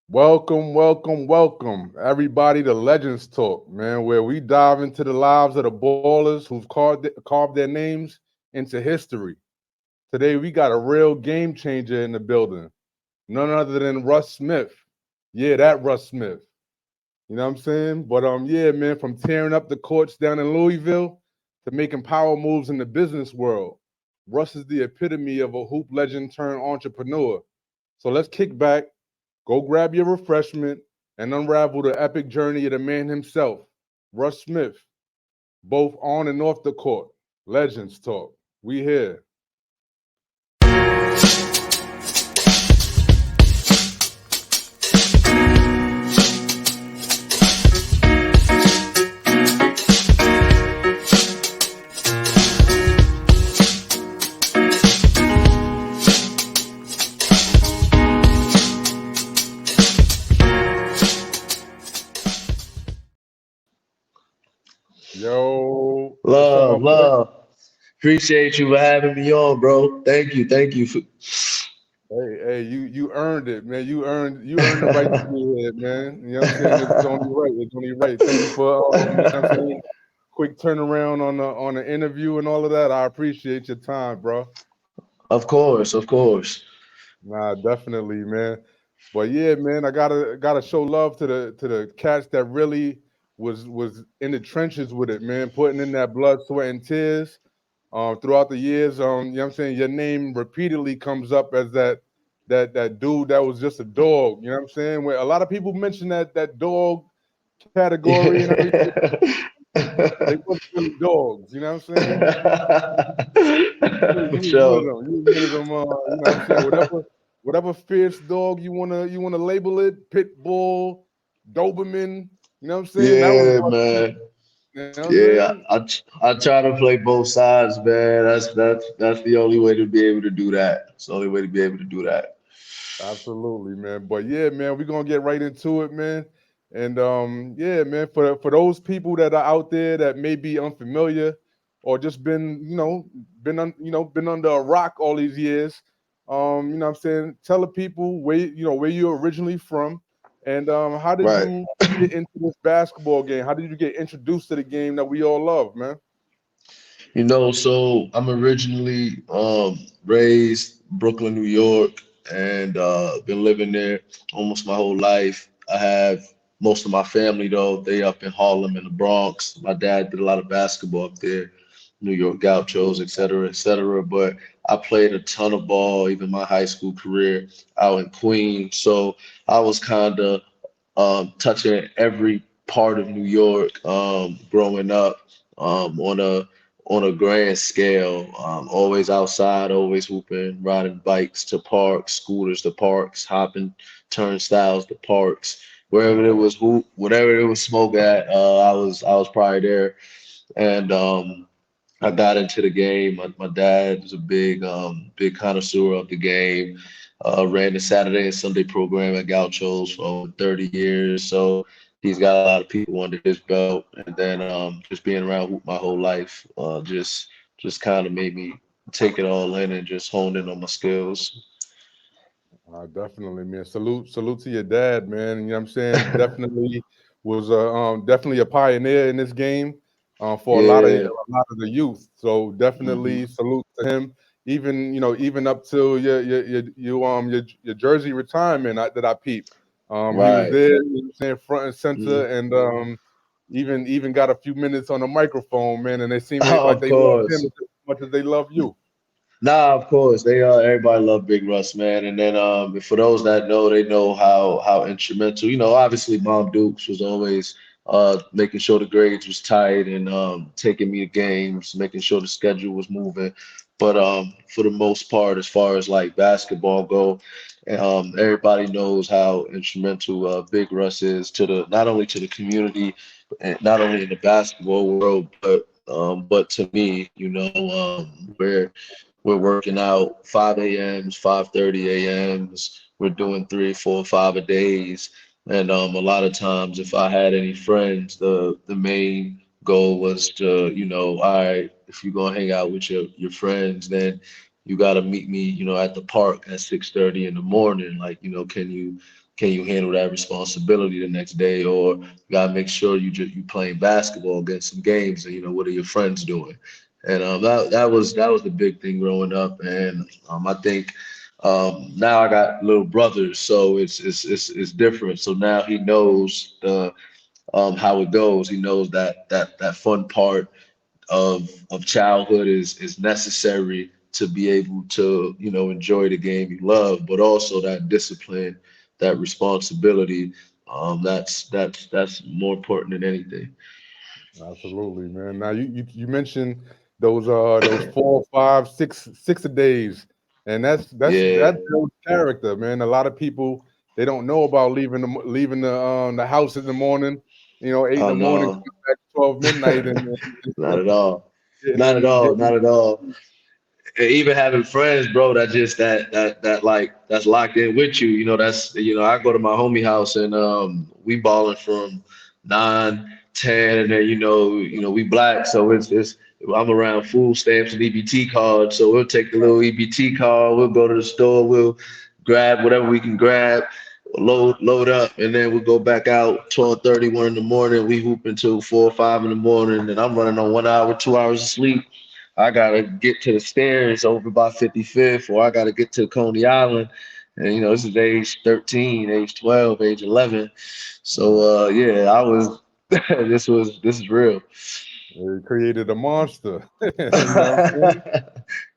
Welcome, everybody to Legends Talk, man, where we dive into the lives of the ballers who've carved their names into history. Today, we got a real game changer in the building, none other than Russ Smith. Yeah, that Russ Smith. You know what I'm saying? But yeah, man, from tearing up the courts down in Louisville to making power moves in the business world, Russ is the epitome of a hoop legend turned entrepreneur. So let's kick back, go grab your refreshment, and unravel the epic journey of the man himself, Russ Smith, both on and off the court. Legends talk. We here. Yo, what's up, my Love, boy? love. Appreciate you for having me on, bro. Thank you for. Hey, you earned it, man. You earned the right to be here, man. You know what I'm saying? It's only right. It's only right. Thank you for you know what I'm saying? Quick turnaround on the interview and all of that. I appreciate your time, bro. Of course, of course. Nah, definitely, man. But yeah, man, I gotta show love to the cats that really was in the trenches with it, man, putting in that blood, sweat, and tears. Throughout the years, you know what I'm saying, your name repeatedly comes up as that dude that was just a dog. You know what I'm saying? Where a lot of people mention that dog category and everything, they wasn't really dogs. You know what I'm saying? You For was one of sure. them. You was one of them. You know what I'm saying? Whatever fierce dog you wanna label it, pit bull, Doberman. You know what I'm saying? That was Yeah, Russ Smith. man. You know what I'm Yeah, saying? I try to play both sides, man. That's the only way to be able to do that. It's the only way to be able to do that. Absolutely, man. But yeah, man, we're gonna get right into it, man. And yeah, man, for those people that are out there that may be unfamiliar or just been, been under a rock all these years, you know what I'm saying? Tell the people where you're originally from and how did Right. you get into this basketball game? How did you get introduced to the game that we all love, man? So I'm originally raised Brooklyn, New York, and been living there almost my whole life. I have most of my family though, they up in Harlem in the Bronx. My dad did a lot of basketball up there, New York Gauchos, et cetera, et cetera. But I played a ton of ball, even my high school career out in Queens. So I was kind of touching every part of New York growing up on a grand scale. Always outside, always hooping, riding bikes to parks, scooters to parks, hopping turnstiles to parks. Wherever there was hoop, whatever there was smoke at, I was probably there. And I got into the game. My dad was a big connoisseur of the game. Ran the Saturday and Sunday program at Gauchos for over 30 years. So he's got a lot of people under his belt. And then just being around hoop my whole life, just kind of made me take it all in and just hone in on my skills. Definitely, man. Salute to your dad, man. You know what I'm saying? Definitely a pioneer in this game for Yeah. a lot of the youth. So Hmm. definitely salute to him. Even up till your jersey retirement that I peeped. He was Right. there, you know what I'm saying, front and center, Mhm. and even got a few minutes on the microphone, man. And they seem like Of they love him course. as much as they love you. Nah, of course. Everybody love Big Russ, man. And then for those that know, they know how instrumental. Obviously Mom Dukes was always making sure the grades was tight and taking me to games, making sure the schedule was moving. But for the most part, as far as like basketball go, everybody knows how instrumental Big Russ is to the not only to the community, and not only in the basketball world, but to me, where we're working out 5 a.m.s, 5:30 a.m.s. We're doing 3, 4, 5 a days. And a lot of times, if I had any friends, the main goal was to, all right, if you're gonna hang out with your friends, then you gotta meet me, at the park at 6:30 in the morning. Like, can you can you handle that responsibility the next day? Or you gotta make sure you playing basketball against some games, and what are your friends doing? And that was the big thing growing up. And I think now I got little brothers, so it's different. So now he knows the how it goes. He knows that fun part of childhood is necessary to be able to enjoy the game you love, but also that discipline, that responsibility. That's more important than anything. Absolutely, man. Now you mentioned those 4, 5, 6 a days, and Yeah, that builds character, man. A lot of people, they don't know about leaving the house in the morning, 8 in the morning, no, coming back 12 midnight, and not at all, getting not at in all, getting. not at all. And even having friends, bro, that just that like that's locked in with you. That's I go to my homie house and we balling from 9, 10, and then we black, so it's I'm around food stamps and EBT cards, so we'll take the little EBT card, we'll go to the store, we'll grab whatever we can grab, load up, and then we'll go back out 12:30, 1 in the morning. We hoop until 4 or 5 in the morning, and I'm running on 1 hour, 2 hours of sleep. I gotta get to the stairs over by 55th, or I gotta get to Coney Island. And this is age 13, age 12, age 11. So yeah, I was this is real. They created a monster, you know what I'm saying?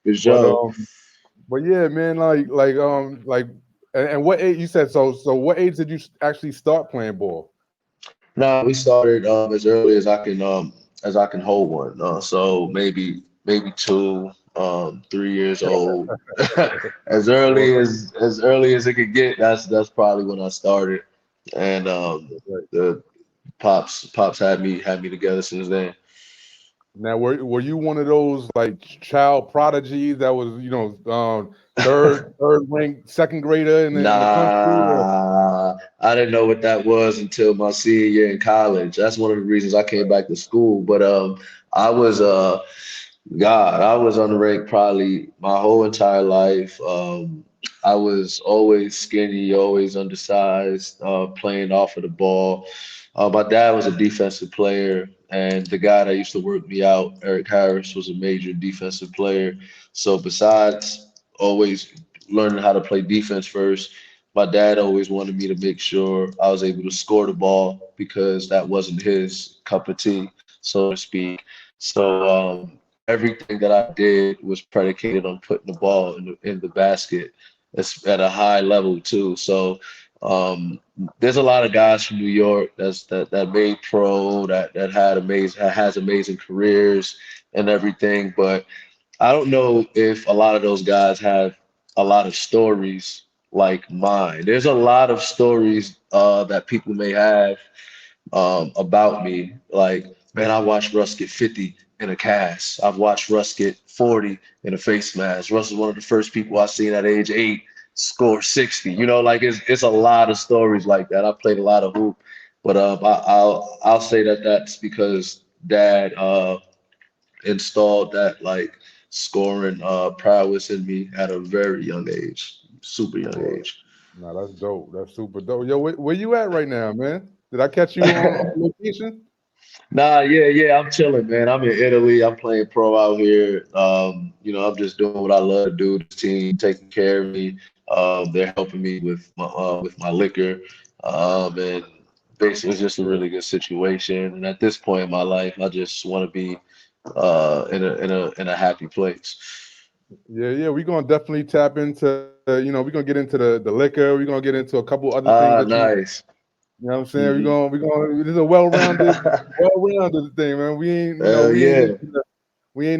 For But sure. but yeah, man, and what age you said? So what age did you actually start playing ball? Now we started as early as I can hold one. So maybe 2, 3 years old. Well, As early as it could get. That's probably when I started. And right. the pops had me together since then. Now, were you one of those like child prodigies that was third ranked second grader in the country? Or? Nah, I didn't know what that was until my senior year in college. That's one of the reasons I came back to school. But I was God, I was underranked probably my whole entire life. I was always skinny, always undersized, playing off of the ball. My dad was a defensive player, and the guy that used to work me out, Eric Harris, was a major defensive player. So besides always learning how to play defense first, my dad always wanted me to make sure I was able to score the ball because that wasn't his cup of tea, so to speak. So everything that I did was predicated on putting the ball in the basket. It's at a high level too. So um, there's a lot of guys from New York that made pro that has amazing careers and everything, but I don't know if a lot of those guys have a lot of stories like mine. There's a lot of stories that people may have about me. Like, man, I watched Russ get 50 in a cast. I've watched Russ get 40 in a face mask. Russ is one of the first people I seen at age 8 score 60. Like it's a lot of stories like that. I played a lot of hoop, but I'll say that that's because Dad installed that like scoring prowess in me at a very young age, super young Well, age. no, that's dope. That's super dope. Yo, where you at right now, man? Did I catch you on location? Nah, yeah, I'm chilling, man. I'm in Italy. I'm playing pro out here. I'm just doing what I love to do. This team taking care of me. They're helping me with my liquor. And basically, it's just a really good situation. And at this point in my life, I just want to be in a happy place. Yeah, yeah, we're gonna definitely tap into, we're gonna get into the liquor. We're gonna get into a couple other things Ah, that you nice. know what I'm saying. We're Hmm. gonna we're gonna this is a well-rounded thing, man. We ain't Yeah,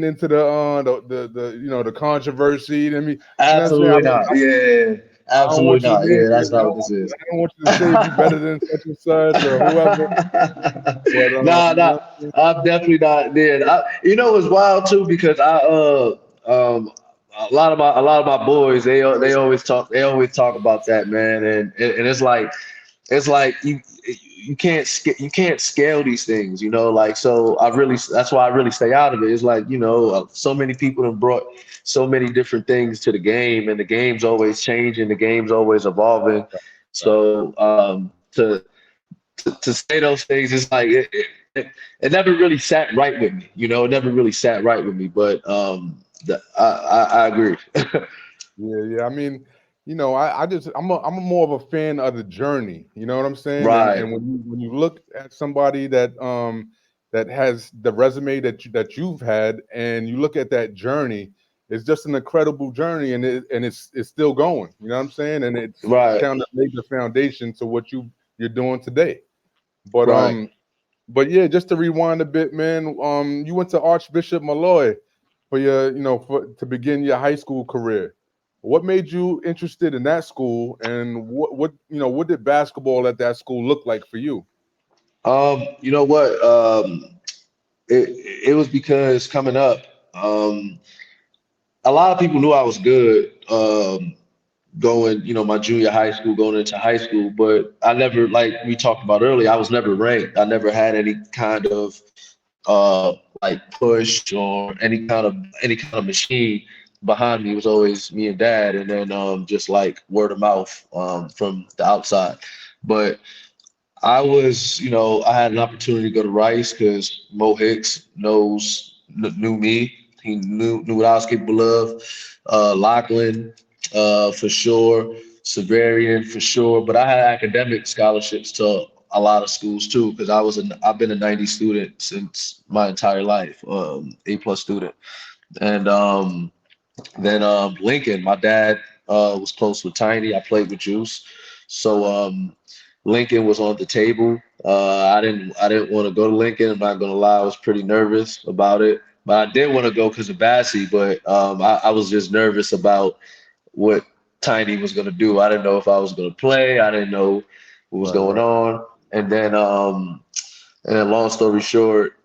into the controversy. I mean, you know what I'm saying. absolutely not. Yeah, I don't want absolutely you to not. name Yeah, it. that's not what this is. I don't want you to say we better than such and such or whoever. But you Nah, know, I'm definitely not there. It's wild too because a lot of my boys they always talk about that, man, and it's like you can't scale these things, like, so that's why I really stay out of it. It's like, so many people have brought so many different things to the game, and the game's always changing, the game's always evolving. So to say those things, it's like it never really sat right with me. It never really sat right with me. But I agree. Yeah, yeah. I mean, I'm a more of a fan of the journey. You know what I'm saying? And Right, when you look at somebody that has the resume that you've had, and you look at that journey, it's just an incredible journey, and it's still going. You know what I'm saying? And it's right, kind of laid the foundation to what you're doing today. But right. yeah, just to rewind a bit, man. You went to Archbishop Malloy for to begin your high school career. What made you interested in that school, and what did basketball at that school look like for you? You know what? It was because coming up, a lot of people knew I was good. Going, my junior high school, going into high school, but I never, like we talked about earlier, I was never ranked. I never had any kind of like push or any kind of machine behind me. It was always me and dad, and then just like word of mouth from the outside. But I had an opportunity to go to Rice because Mo Hicks knew me. He knew what I was capable of. Lachlan, for sure. Severian, for sure. But I had academic scholarships to a lot of schools too because I've been a 90 student since my entire life, A+ student. And then Lincoln, my dad was close with Tiny. I played with Juice, so Lincoln was on the table. I didn't want to go to Lincoln. I'm not gonna lie, I was pretty nervous about it, but I did want to go because of Bassie. But I was just nervous about what Tiny was gonna do. I didn't know if I was gonna play. I didn't know what was Right, going right, on. And then long story short,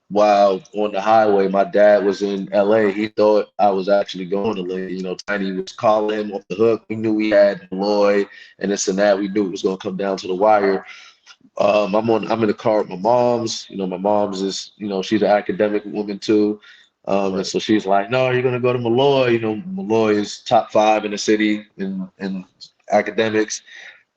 while on the highway, my dad was in LA. He thought I was actually going to Lincoln. Tiny was calling him off the hook. We knew we had Malloy and this and that. We knew it was going to come down to the wire. I'm in the car with my mom's. My mom's is, she's an academic woman too. And right. so she's like, no, you're going to go to Malloy. Malloy is top 5 in the city in academics.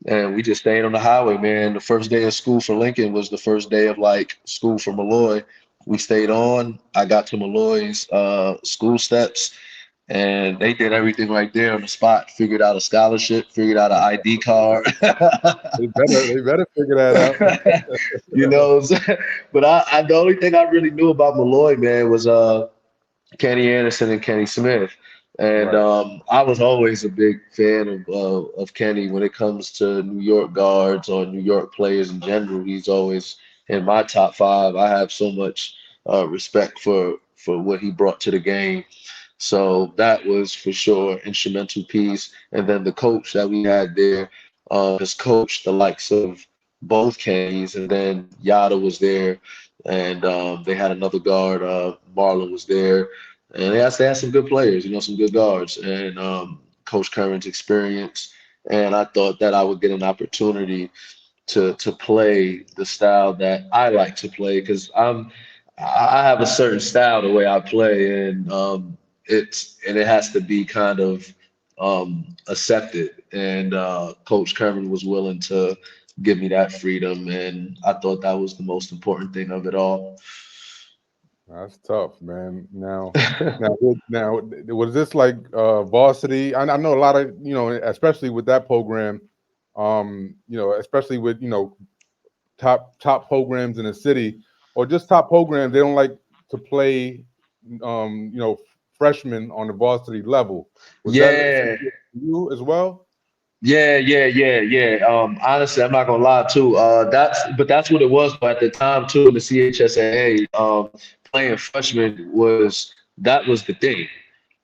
And we just stayed on the highway, man. The first day of school for Lincoln was the first day of like school for Malloy. We stayed on. I got to Malloy's school steps, and they did everything right there on the spot. Figured out a scholarship, figured out an ID card. They better figure that out. you know, but the only thing I really knew about Malloy, man, was Kenny Anderson and Kenny Smith. And Right. I was always a big fan of Kenny when it comes to New York guards or New York players in general. He's always in my top 5. I have so much respect for what he brought to the game. So that was for sure instrumental piece. And then the coach that we had there has coached the likes of both Kennys, and then Yada was there, and they had another guard, Marlon was there, and they had some good players, some good guards, and Coach Curran's experience. And I thought that I would get an opportunity to play the style that I like to play because I have a certain style the way I play, and it has to be kind of accepted. And Coach Kerman was willing to give me that freedom, and I thought that was the most important thing of it all. That's tough, man. Now, was this like varsity? I know a lot of especially with that program, especially with top programs in the city, or just top programs. They don't like to play, freshmen on the varsity level. Was that a Yeah, situation for you as well? yeah. Honestly, I'm not gonna lie too. That's what it was. But at the time too, in the CHSAA, playing freshman was the thing.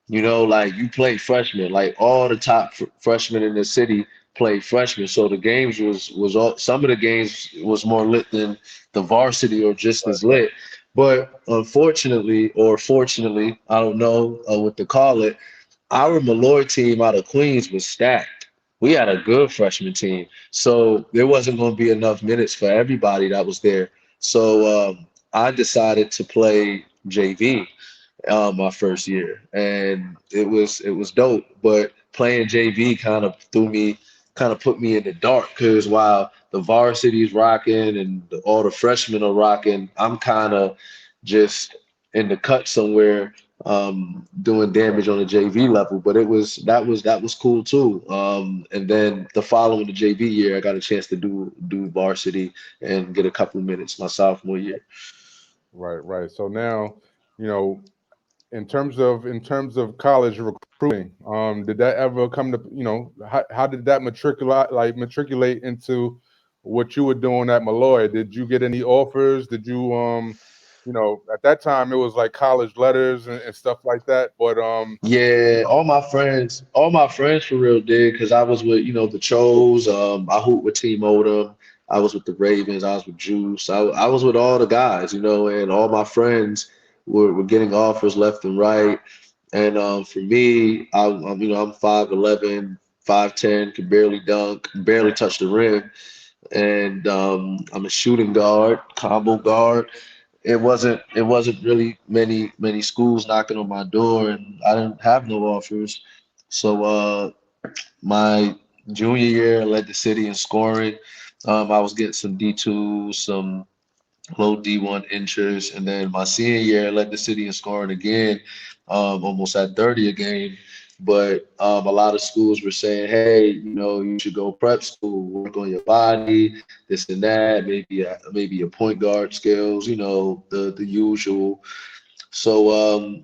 Like you play freshmen, like all the top freshmen in the city play freshmen. So the games was all some of the games was more lit than the varsity or just Right, as right. lit. But unfortunately, or fortunately, I don't know what to call it, our Malloy team out of Queens was stacked. We had a good freshman team. So there wasn't going to be enough minutes for everybody that was there. So I decided to play JV my first year, and it was dope. But playing JV kind of threw me kind of put me in the dark because while the varsity is rocking and all the freshmen are rocking, I'm kind of just in the cut somewhere doing Right. damage on the JV level. But that was cool too. And then the following the JV year, I got a chance to do varsity and get a couple minutes my sophomore year. Right, right. So now, you know, in terms of college recruiting, did that ever come to, how did that matriculate into what you were doing at Malloy? Did you get any offers? Did you at that time it was like college letters and stuff like that. But you Yeah, all my friends for real did because I was with, the Chos. I hooped with Team Odom. I was with the Ravens. I was with Juice. I was with all the guys, and all my friends were getting offers left and right. And for me, I'm 5'11", 5'10", can barely dunk, can barely touch the rim, and I'm a shooting guard, combo guard. It wasn't really many schools knocking on my door, and I didn't have no offers. So my junior year, I led the city in scoring. I was getting some D2s, some low D1 interest, and then my senior year, I led the city in scoring again, almost at 30 a game. But a lot of schools were saying, hey, you should go prep school, work on your body, this and that, maybe a point guard skills, the usual. So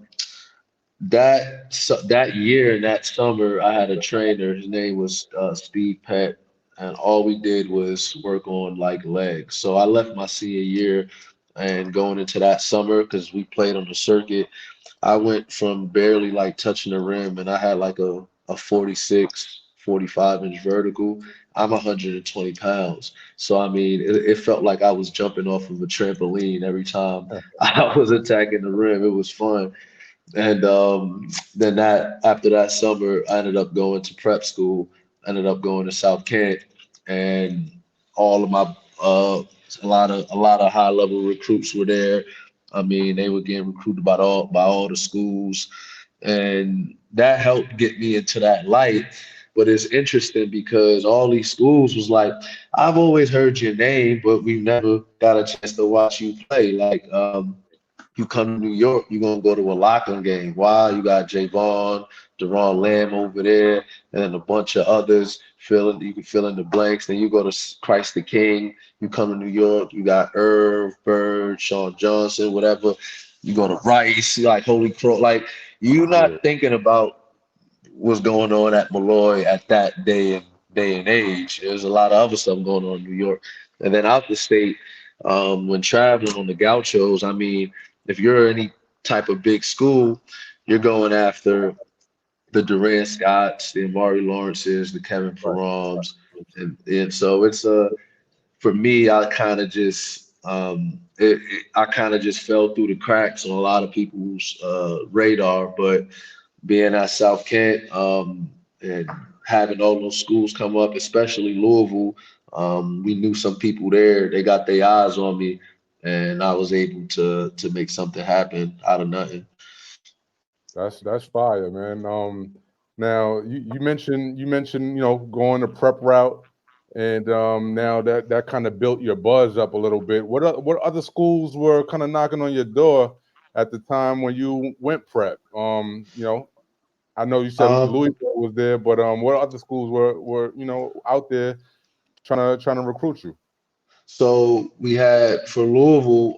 that year and that summer, I had a trainer. His name was Steve Pett, and all we did was work on like legs. So I left my senior year and going into that summer because we played on the circuit. I went from barely like touching the rim, and I had like a 46, 45-inch vertical. I'm 120 pounds. So, I mean, it felt like I was jumping off of a trampoline every time I was attacking the rim. It was fun. And then after that summer, I ended up going to prep school, ended up going to South Kent, and all of my a lot of high level recruits were there. I mean, they were getting recruited by all the schools, and that helped get me into that light. But it's interesting because all these schools was like, I've always heard your name, but we've never got a chance to watch you play. Like, you come to New York, you're gonna go to a Lachlan game. Wow, you got Javon, Deron Lamb over there, and then a bunch of others. You can fill in the blanks. Then you go to Christ the King. You come to New York, you got Irv, Bird, Sean Johnson, whatever. You go to Rice, like Holy Crow. Like you're yeah, not thinking about what's going on at Malloy at that day and age. There's a lot of other stuff going on in New York, and then out the state. When traveling on the gauchos, I mean, if you're any type of big school, you're going after the Durant Scotts, the Amari Lawrences, the Kevin right, Ferrams, and so it's for me, I kind of just I kind of just fell through the cracks on a lot of people's radar, but being at South Kent and having all those schools come up, especially Louisville. We knew some people there. They got their eyes on me, and I was able to make something happen out of nothing. that's fire, man. Now you mentioned going the prep route, and now that kind of built your buzz up a little bit. What other schools were kind of knocking on your door at the time when you went prep? I know you said Um, Louisville was there, but what other schools were out there trying to recruit you? So we had for Louisville,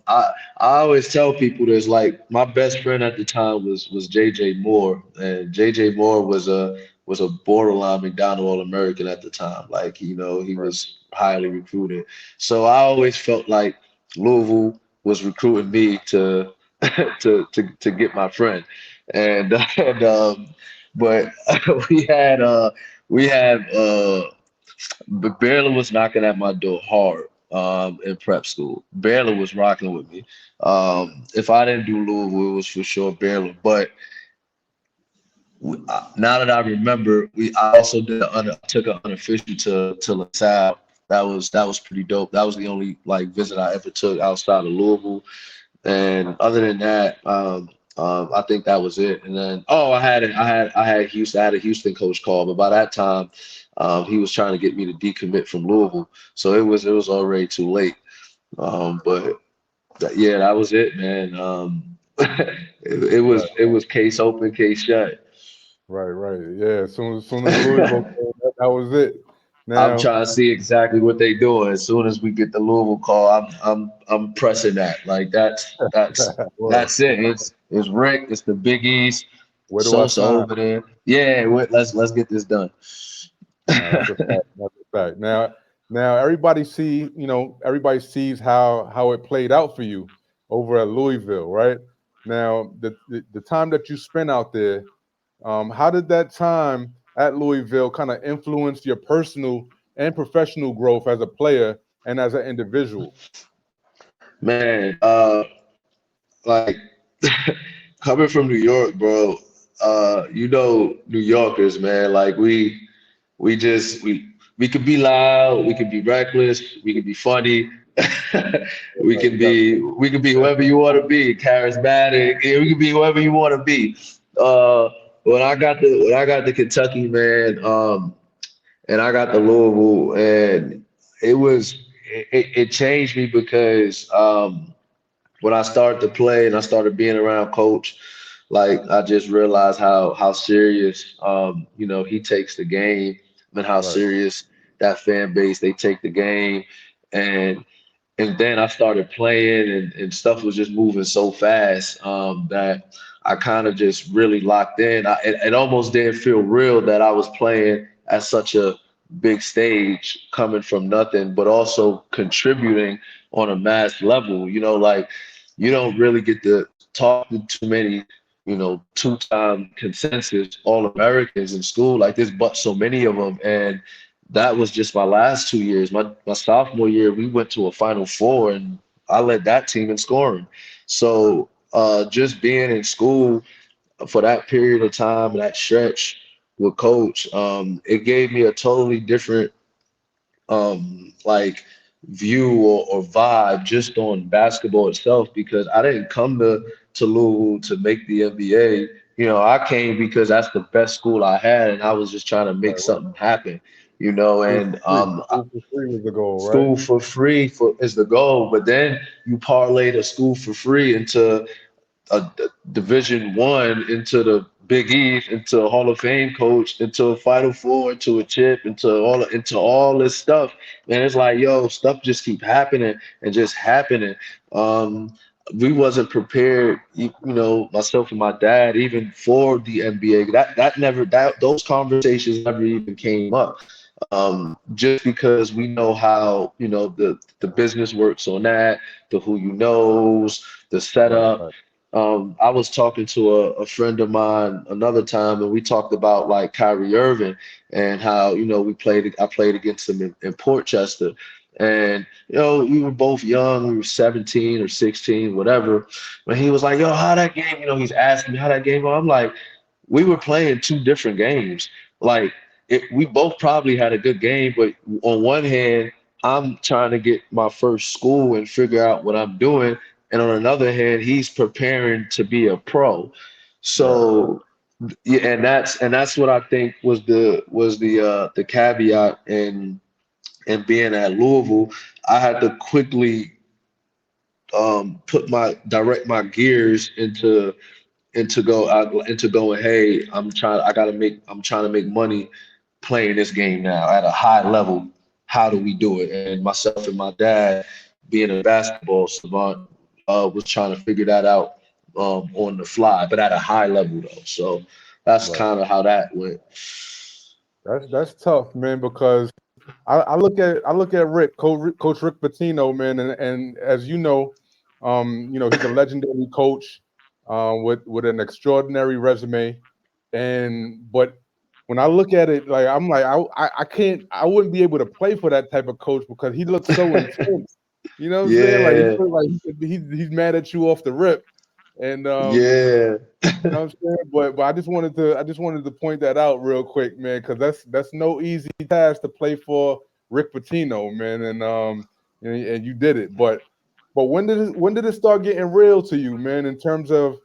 I always tell people there's like my best friend at the time was JJ Moore, and JJ Moore was a borderline McDonald All-American at the time. Like, he Right. was highly recruited. So I always felt like Louisville was recruiting me to to get my friend. And but we had but Baylor was knocking at my door hard in prep school. Baylor was rocking with me. If I didn't do Louisville, it was for sure Baylor. But now that I remember, I also took an unofficial to LaSalle. That was pretty dope. That was the only like visit I ever took outside of Louisville. And other than that, I think that was it. And then I had a Houston coach call, but by that time, he was trying to get me to decommit from Louisville, so it was already too late. But yeah, that was it, man. Right, It was case open, case shut. right. Yeah, as soon as Louisville came, that was it. I'm Now, trying to see exactly what they doing. As soon as we get the Louisville call, I'm pressing that. Like well, that's it. It's Rick. It's the Big East. where do I Sosa sign? over there. Yeah, let's get this done. No, that's a fact. That's a fact. Now everybody sees how it played out for you over at Louisville, right? Now, the time that you spent out there, how did that time at Louisville kind of influence your personal and professional growth as a player and as an individual? Man, like coming from New York, bro. New Yorkers, man. Like we just we could be loud, we could be reckless, we could be funny, Right, you got we could be whoever you want to be, charismatic. Yeah, we could be whoever you want to be. Uh, when I got to Kentucky, man, and I got to Louisville, and it changed me because when I started to play and I started being around coach, like I just realized how serious he takes the game and how right, serious that fan base they take the game. And and then I started playing and stuff was just moving so fast that I kind of just really locked in. It almost didn't feel real that I was playing at such a big stage coming from nothing, but also contributing on a mass level. Like you don't really get to talk to too many, two-time consensus All-Americans in school like this, but so many of them. And that was just my last 2 years. My sophomore year, we went to a Final Four, and I led that team in scoring. So just being in school for that period of time, that stretch with coach, it gave me a totally different like view or vibe just on basketball itself because I didn't come to Louisville to make the NBA. I came because that's the best school I had, and I was just trying to make right. something happen. School And for free. School for free was the goal, right? school for free is the goal, but then you parlay the school for free into a Division One, into the Big East, into a Hall of Fame coach, into a Final Four, into a chip, into all this stuff. And it's like, yo, stuff just keep happening and just happening. Um, we wasn't prepared, myself and my dad, even for the NBA. Those conversations never even came up. Just because we know how the business works on that, the who you knows, the Right, setup. right, I was talking to a friend of mine another time, and we talked about like Kyrie Irving and how I played against him in Portchester, and we were both young, we were 17 or 16, whatever. But he was like, "Yo, how that game?" He's asking me how that game. I'm like, we were playing two different games. Like we both probably had a good game, but on one hand, I'm trying to get my first school and figure out what I'm doing, and on another hand, he's preparing to be a pro. right. So yeah, and that's what I think was the caveat in being at Louisville. I had to quickly direct my gears into going, hey, I'm trying to make money playing this game now at a high level. How do we do it? And myself and my dad, being a basketball savant, was trying to figure that out on the fly, but at a high level though. So that's Right. kind of how that went. That's tough, man, because I look at Coach Rick Pitino, man, and as he's a legendary coach, with an extraordinary resume, but when I look at it, like I'm like I can't I wouldn't be able to play for that type of coach because he looks so intense. You know what I'm saying? Like he Yeah, looks like he's mad at you off the rip, and yeah. you know what I'm saying? But I just wanted to point that out real quick, man, because that's no easy task to play for Rick Pitino, man, and you did it. But when did it start getting real to you, man? In terms of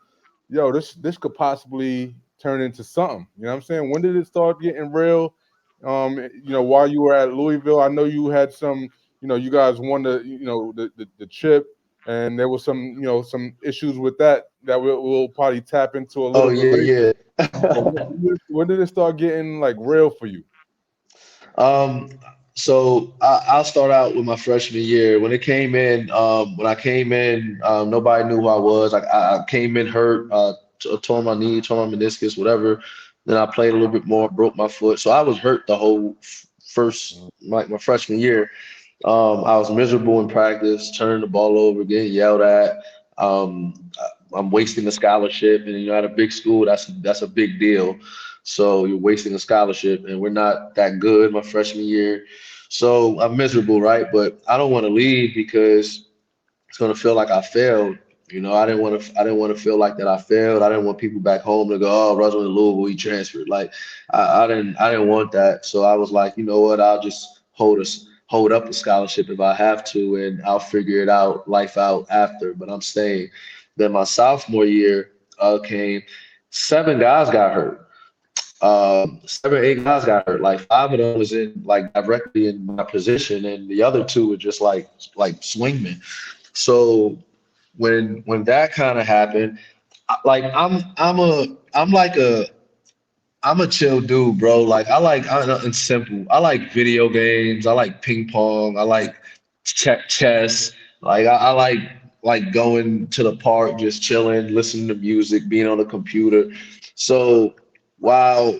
yo, this could possibly turn into something. You know what I'm saying? When did it start getting real? While you were at Louisville, I know you had some, you guys won the chip, and there was some, some issues with that we'll probably tap into a Oh little bit later. yeah, But yeah. when did it start getting like real for you? Um, so I'll start out with my freshman year. When it came in, when I came in, nobody knew who I was. I came in hurt, tore my knee, tore my meniscus, whatever. Then I played a little bit more, broke my foot. So I was hurt the whole first, like my freshman year. I was miserable in practice, turning the ball over, getting yelled at. I'm wasting a scholarship, and at a big school, that's a big deal. So you're wasting a scholarship, and we're not that good my freshman year. So I'm miserable, right? But I don't want to leave because it's gonna feel like I failed. I didn't want to feel like that I failed. I didn't want people back home to go, oh, Russ went to Louisville, he transferred. Like I didn't want that. So I was like, you know what, I'll just hold up a scholarship if I have to, and I'll figure it out, life out after. But I'm staying. Then my sophomore year came, 7 guys got hurt. 7, 8 guys got hurt. Like 5 of them was in like directly in my position, and the other two were just like swingmen. So when that kind of happened, like I'm a chill dude, bro. Like I'm nothing simple. I like video games. I like ping pong. I like chess. Like I like going to the park, just chilling, listening to music, being on the computer. So while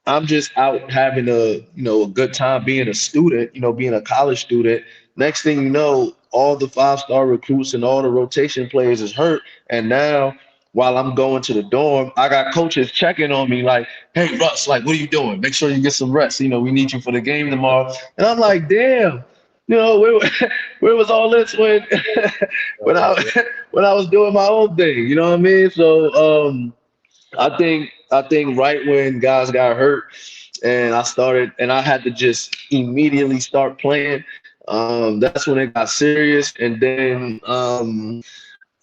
I'm just out having a good time being a student, being a college student. Next thing you know, all the 5-star recruits and all the rotation players is hurt. And now while I'm going to the dorm, I got coaches checking on me like, hey Russ, like what are you doing? Make sure you get some rest. We need you for the game tomorrow. And I'm like, damn, where, where was all this when when I when I was doing my own thing? You know what I mean? So I think right when guys got hurt and I had to just immediately start playing. That's when it got serious. And then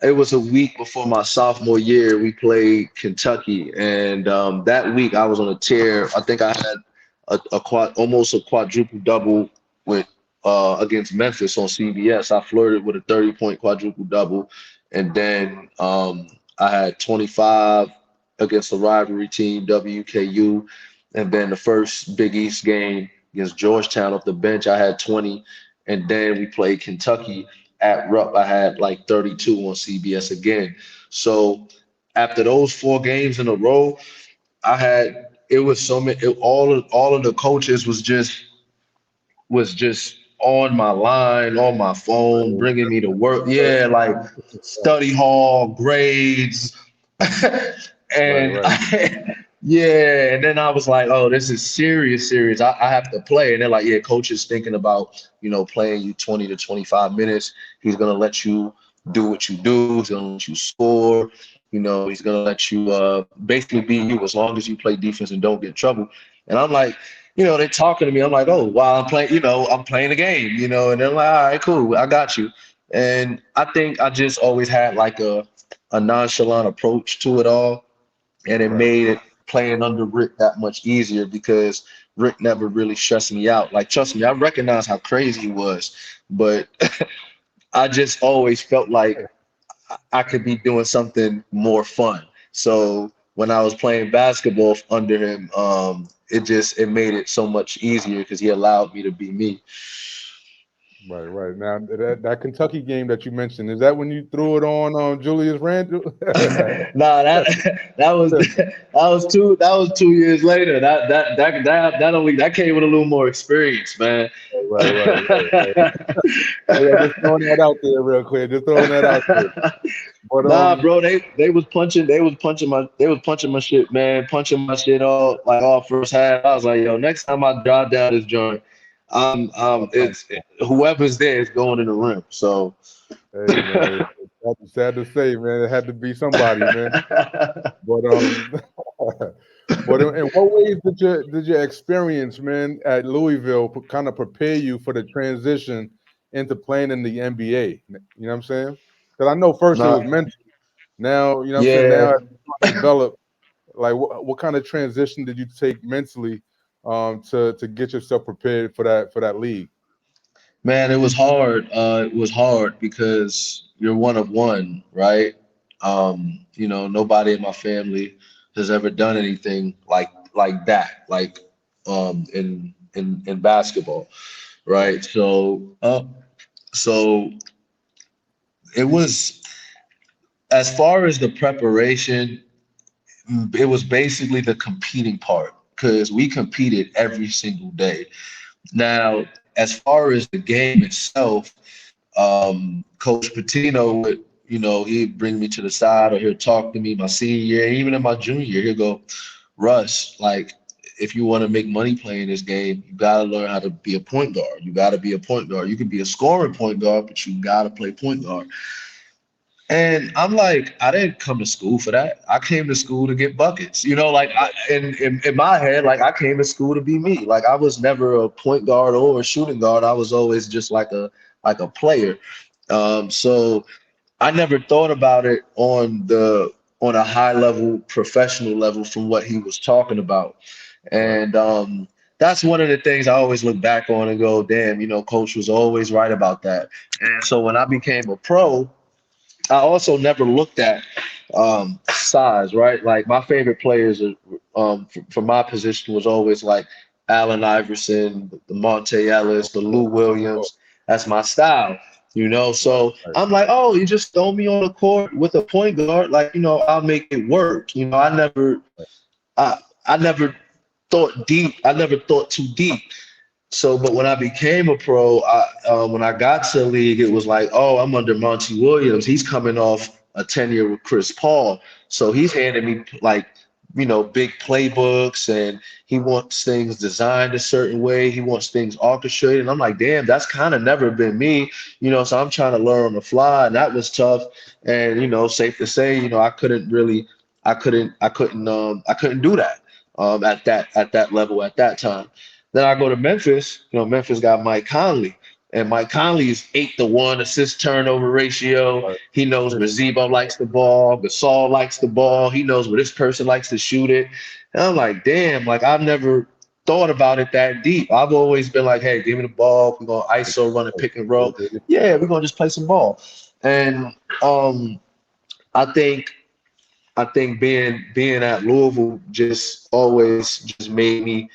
it was a week before my sophomore year. We played Kentucky, and that week I was on a tear. I think I had almost a quadruple double with against Memphis on CBS. I flirted with a 30-point quadruple double, and then I had 25 against the rivalry team WKU, and then the first Big East game against Georgetown off the bench, I had 20, and then we played Kentucky at Rupp. I had like 32 on CBS again. So after those 4 games in a row, I had it was so many. All of the coaches was just on my line, on my phone, bringing me to work. Yeah, like study hall grades, Right, and right. yeah, and then I was like, oh, this is serious, serious. I have to play, and they're like, yeah, coach is thinking about playing you 20 to 25 minutes. He's gonna let you do what you do. He's gonna let you score. He's gonna let you basically be you as long as you play defense and don't get in trouble. And I'm like, they're talking to me. I'm like, oh, while I'm playing, I'm playing a game, and they're like, all right, cool, I got you. And I think I just always had like a nonchalant approach to it all, and it Right. made it playing under Rick that much easier because Rick never really stressed me out. Like, trust me, I recognize how crazy he was, but I just always felt like I could be doing something more fun. So when I was playing basketball under him, it made it so much easier because he allowed me to be me. Right, right. Now that Kentucky game that you mentioned, is that when you threw it on Julius Randle? Nah, that was 2 years later. That came with a little more experience, man. Right, right, right. Oh yeah, just throwing that out there real quick. Just throwing that out there. But Nah, bro, they was punching my shit, man, punching my shit all first half. I was like, yo, next time I drive down this joint, it's whoever's there is going in the rim. So hey man, it's sad to say, man, it had to be somebody, man. But but in what ways did your experience, man, at Louisville kind of prepare you for the transition into playing in the NBA? You know what I'm saying? Because I know first it was nah, mental. Now, you know what I'm saying? Yeah, Now as you develop, like what kind of transition did you take mentally to get yourself prepared for that league? man, it was hard. It was hard because you're one of one, right? Nobody in my family has ever done anything like that, like in basketball, right? So it was as far as the preparation, it was basically the competing part because we competed every single day. Now, as far as the game itself, Coach Patino would, he'd bring me to the side or he'll talk to me my senior year, even in my junior year. He'll go, Russ, like, if you want to make money playing this game, you got to learn how to be a point guard. You got to be a point guard. You can be a scoring point guard, but you got to play point guard. And I'm like, I didn't come to school for that. I came to school to get buckets. Like in my head, like I came to school to be me. Like I was never a point guard or a shooting guard. I was always just like a player. So I never thought about it on a high level, professional level from what he was talking about. Right. And that's one of the things I always look back on and go, damn, coach was always right about that. And so when I became a pro, I also never looked at size, right? Like my favorite players for my position was always like Allen Iverson, the Monte Ellis, Of the Lou course. Of course. Williams. That's my style. Right. So Right. I'm like, oh, you just throw me on the court with a point guard, like, I'll make it work. I I never thought deep. I never thought too deep. So, but when I became a pro, when I got to the league, it was like, oh, I'm under Monty Williams. He's coming off a tenure with Chris Paul. So he's handing me like, big playbooks and he wants things designed a certain way. He wants things orchestrated. And I'm like, damn, that's kind of never been me. So I'm trying to learn on the fly. And that was tough. And, safe to say, I couldn't do that at that level at that time. Then I go to Memphis. Memphis got Mike Conley, and Mike Conley is 8-to-1 assist turnover ratio. Right. He knows where Zebo likes the ball, Gasol likes the ball. He knows where this person likes to shoot it. And I'm like, damn, like I've never thought about it that deep. I've always been like, hey, give me the ball. We're gonna ISO run a pick and roll. Yeah, we're gonna just play some ball. And I think being at Louisville just always just made me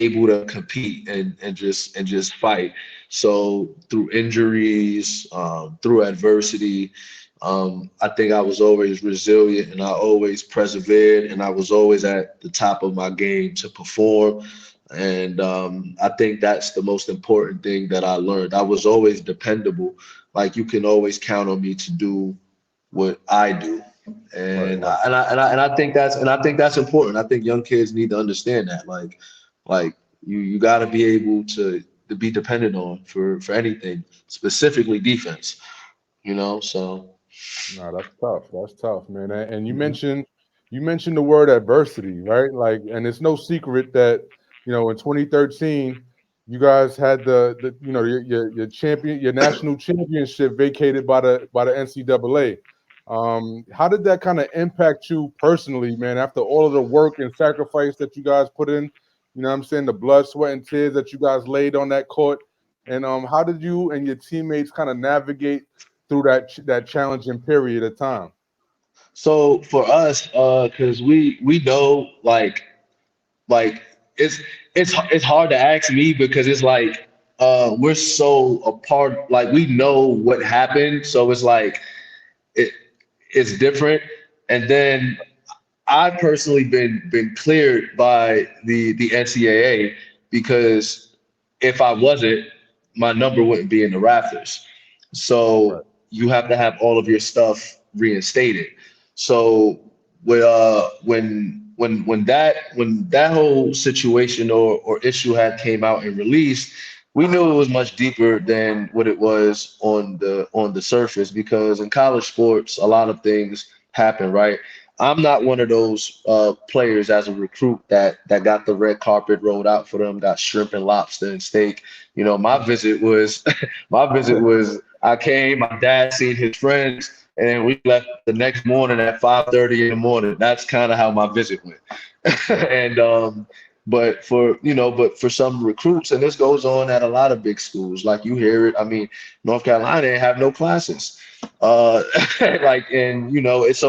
able to compete and just fight. So through injuries, through adversity, I think I was always resilient and I always persevered and I was always at the top of my game to perform. And I think that's the most important thing that I learned. I was always dependable. Like you can always count on me to do what I do. Right. And Right. I, and I and I and I think that's important. I think young kids need to understand that. Like you got to be able to be dependent on for anything, specifically defense. So No, that's tough. That's tough, man. And mhm. you mentioned the word adversity, right? Like, and it's no secret that in 2013, you guys had your champion, your national championship vacated by the NCAA. How did that kind of impact you personally, man? After all of the work and sacrifice that you guys put in, what I'm saying, the blood, sweat, and tears that you guys laid on that court, and how did you and your teammates kind of navigate through that challenging period of time? So for us, because we know like it's hard to ask me because it's like we're so apart. Like we know what happened, so it's like it it's different. And then I've personally been cleared by the NCAA because if I wasn't, my number wouldn't be in the rafters. Right. So you have to have all of your stuff reinstated. So when that whole situation or issue had came out and released, we knew it was much deeper than what it was on the surface because in college sports, a lot of things happen, right? I'm not one of those players as a recruit that got the red carpet rolled out for them, got shrimp and lobster and steak. My visit was my visit was I came, my dad seen his friends, and then we left the next morning at 5:30 in the morning. That's kind of how my visit went. And but for some recruits, and this goes on at a lot of big schools, like you hear it. I mean, North Carolina didn't have no classes, uh, like, and it's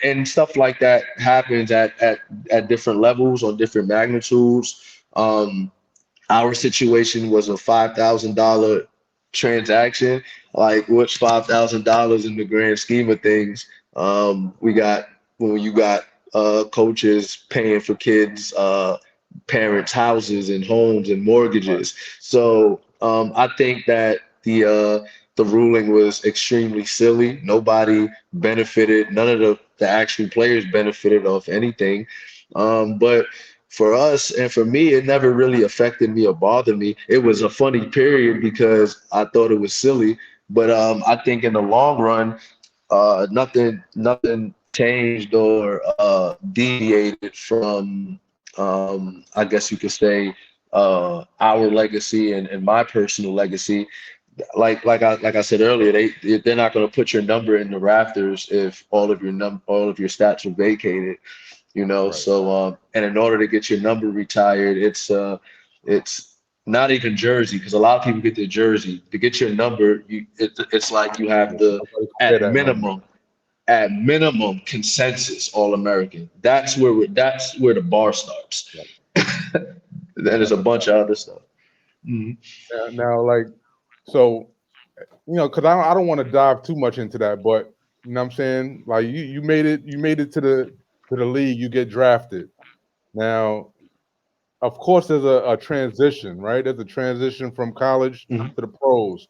and stuff like that happens at different levels on different magnitudes. Um, our situation was a $5,000 transaction. Like, what's $5,000 in the grand scheme of things? We got when you got coaches paying for kids, parents' houses and homes and Right. mortgages. So I think that the ruling was extremely silly. Nobody benefited. None of the actual players benefited off anything. But for us and for me, it never really affected me or bothered me. It was a funny period because I thought it was silly. But I think in the long run, nothing changed or deviated from, I guess you could say, our legacy and my personal legacy. Like I said earlier, they're not going to put your number in the rafters if all of your stats are vacated. Right. So and in order to get your number retired, it's not even jersey, because a lot of people get their jersey. To get your number, it's like you have Yeah, the nobody can wear at that number. minimum at minimum consensus All American. That's where the bar starts. Right. Then there's a That's a bunch fact. of other stuff. Mhm. Now, like, so because I don't want to dive too much into that, but you know what I'm saying? Like you made it to the league, you get drafted. Now, of course there's a transition, right? There's a transition from college Mhm. to the pros.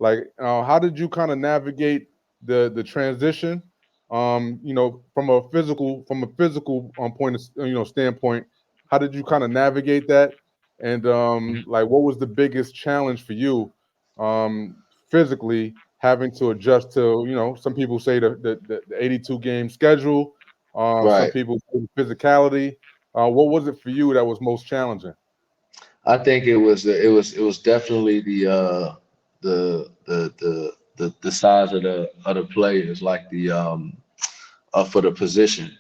Like how did you kind of navigate the transition? From a physical point of standpoint, how did you kind of navigate that? And like what was the biggest challenge for you um physically having to adjust to, some people say the 82 game schedule, some Right. people say the physicality. What was it for you that was most challenging? I think it was definitely the size of the players, like the for the position.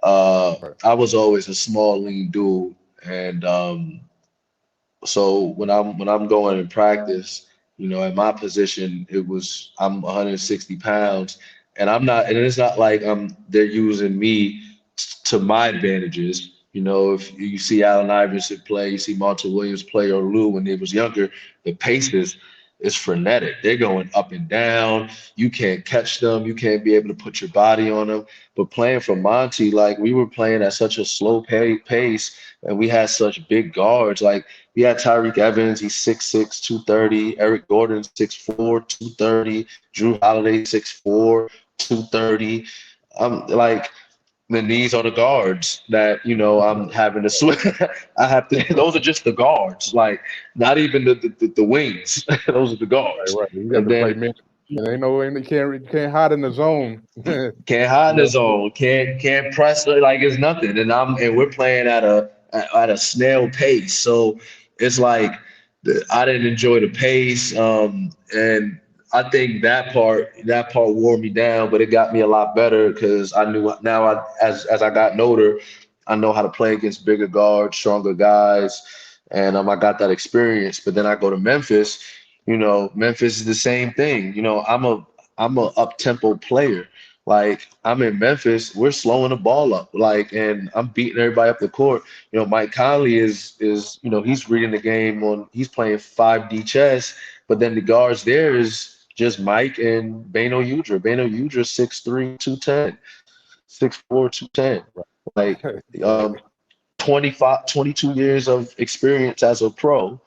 Right. I was always a small, lean dude, and so when I'm going in practice, at my position, I'm 160 pounds, and it's not like they're using me to my advantages. If you see Allen Iverson play, you see Monta Williams play, or Lou when they was younger, the pace is frenetic. They're going up and down. You can't catch them. You can't be able to put your body on them. But playing for Monty, like, we were playing at such a slow pace, and we had such big guards. Like, we had Tyreek Evans, he's 6'6", 230. Eric Gordon, 6'4", 230. Drew Holiday, 6'4", 230. Like, then these are the guards that I'm having to switch. I have to. Those are just the guards. Like, not even the wings. Those are the Right, guards. right. You got And to play then man. And ain't they can't hide in the zone. you can't hide in the know, zone. Can't press it like it's nothing. And we're playing at a snail pace. So it's like, I didn't enjoy the pace. And I think that part wore me down, but it got me a lot better because I knew now, as I got older, I know how to play against bigger guards, stronger guys, and I got that experience. But then I go to Memphis. Memphis is the same thing. I'm a up tempo player. Like, I'm in Memphis, we're slowing the ball up, like, and I'm beating everybody up the court. Mike Conley is he's reading the game he's playing 5D chess, but then the guards there is just Mike and Beno Udrih. Beno Udrih 6'3", 210, 6'4", 210. Like, right. 25, 22 years of experience as a pro.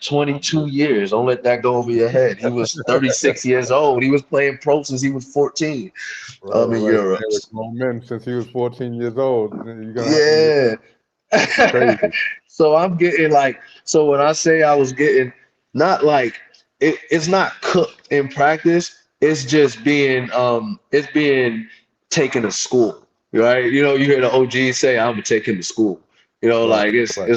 22 years. Don't let that go over your head. He was 36 years old. He was playing pro since he was 14 Right, in right. Europe. Playing with grown men since he was 14 years old. You're gonna, Yeah. it's crazy. So I'm getting, like, so when I say I was getting, not like, it's not cooked in practice. It's being taken to school, right? You hear the OGs say, I'm gonna take him to school. You know, Right.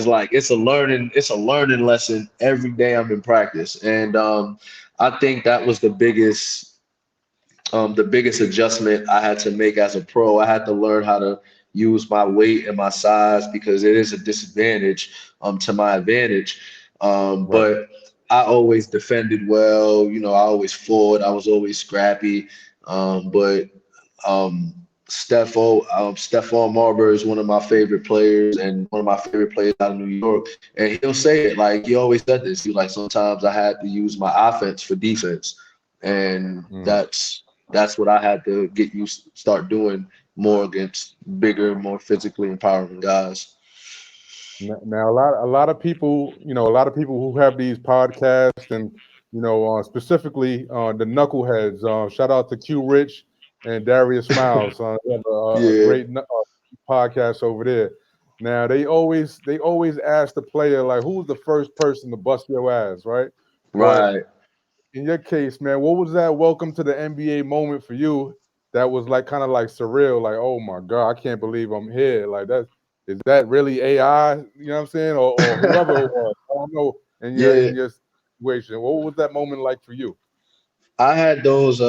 like it's a learning lesson every day I'm in practice. And I think that was the biggest adjustment I had to make as a pro. I had to learn how to use my weight and my size because it is a disadvantage to my advantage. Right. But I always defended well. You know, I always fought. I was always scrappy. But Stephon Marbury is one of my favorite players and one of my favorite players out of New York. And he'll say it like he always said this. He was like, sometimes I had to use my offense for defense, and Mm. that's what I had to get used start doing more against bigger, more physically empowering guys. Now, a lot of people, a lot of people who have these podcasts, and specifically the knuckleheads. Shout out to Q Rich and Darius Miles. They have a Yeah, great podcast over there. Now they always ask the player, like, who's the first person to bust your ass, right? But right. in your case, man, what was that welcome to the NBA moment for you that was like kind of like surreal? Like, oh my God, I can't believe I'm here. Like, that is that really AI? You know what I'm saying? Or whoever it was. I don't know in your Yeah, in your situation. What was that moment like for you? I had those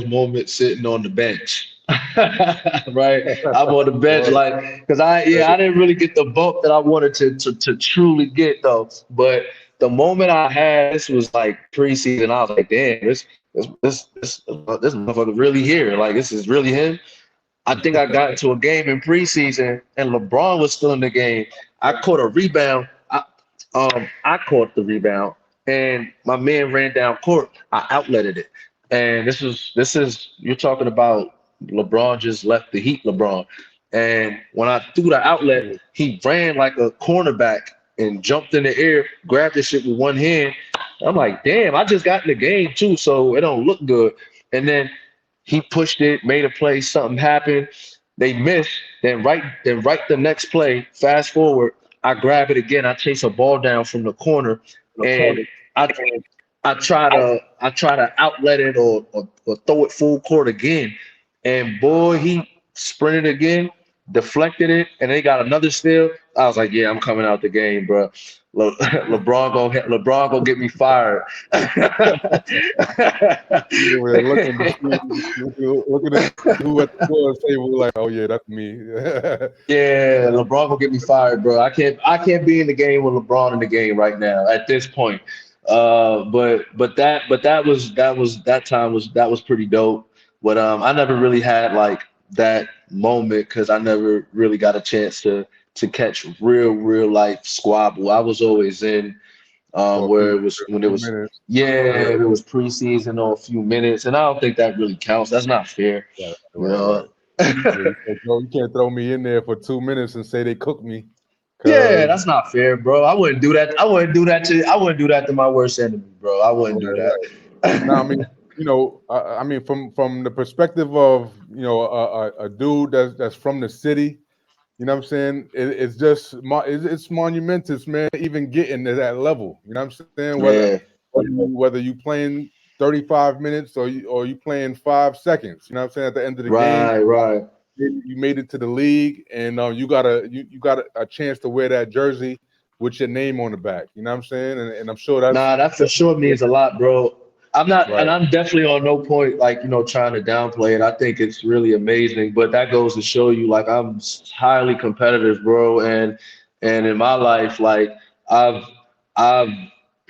moments sitting on the bench. Right. I'm on the bench Right. like because I didn't really get the bump that I wanted to truly get though. But the moment I had this was like preseason, I was like, damn, this motherfucker really here. Like this is really him. I think I got into a game in preseason and LeBron was still in the game. I caught a rebound. I caught the rebound and my man ran down court. I outletted it. And this is you're talking about LeBron just left the Heat LeBron. And when I threw the outlet, he ran like a cornerback and jumped in the air, grabbed the shit with one hand. I'm like, damn, I just got in the game too, so it don't look good. And then he pushed it, made a play, something happened. They missed. Then right the next play, fast forward, I grab it again. I chase a ball down from the corner, and I I try to outlet it or throw it full court again. And boy, he sprinted again, deflected it, and they got another steal. I was like, yeah, I'm coming out the game, bro. LeBron gonna get me fired. You were looking to see, looking to see who at the board table, like, oh yeah, that's me. Yeah, LeBron gonna get me fired, bro. I can't be in the game with LeBron in the game right now at this point. But that was pretty dope. But I never really had like that moment because I never really got a chance to catch real life squabble. I was always in For where it was a when it few was minutes. yeah, Yeah, if it was preseason or a few minutes, and I don't think that really counts. That's not fair, right, you right, right. know. Yeah, you can't throw me in there for 2 minutes and say they cooked me, Yeah, because that's not fair, bro. I wouldn't do that. I wouldn't do that to my worst enemy, bro. I wouldn't do right, right. Now, I that. mean, I mean, from the perspective of a dude that's from the city. You know what I'm saying? It's just it's monumentous, man. Even getting to that level. You know what I'm saying? Yeah, Whether you playing 35 minutes or you playing 5 seconds. You know what I'm saying? At the end of the game, right, right. you made it to the league, and you got a chance to wear that jersey with your name on the back. You know what I'm saying? And I'm sure Nah, that for sure means a lot, bro. I'm not, and right. I'm definitely on no point like trying to downplay it. I think it's really amazing, but that goes to show you like I'm highly competitive, bro, and in my life, like I've I've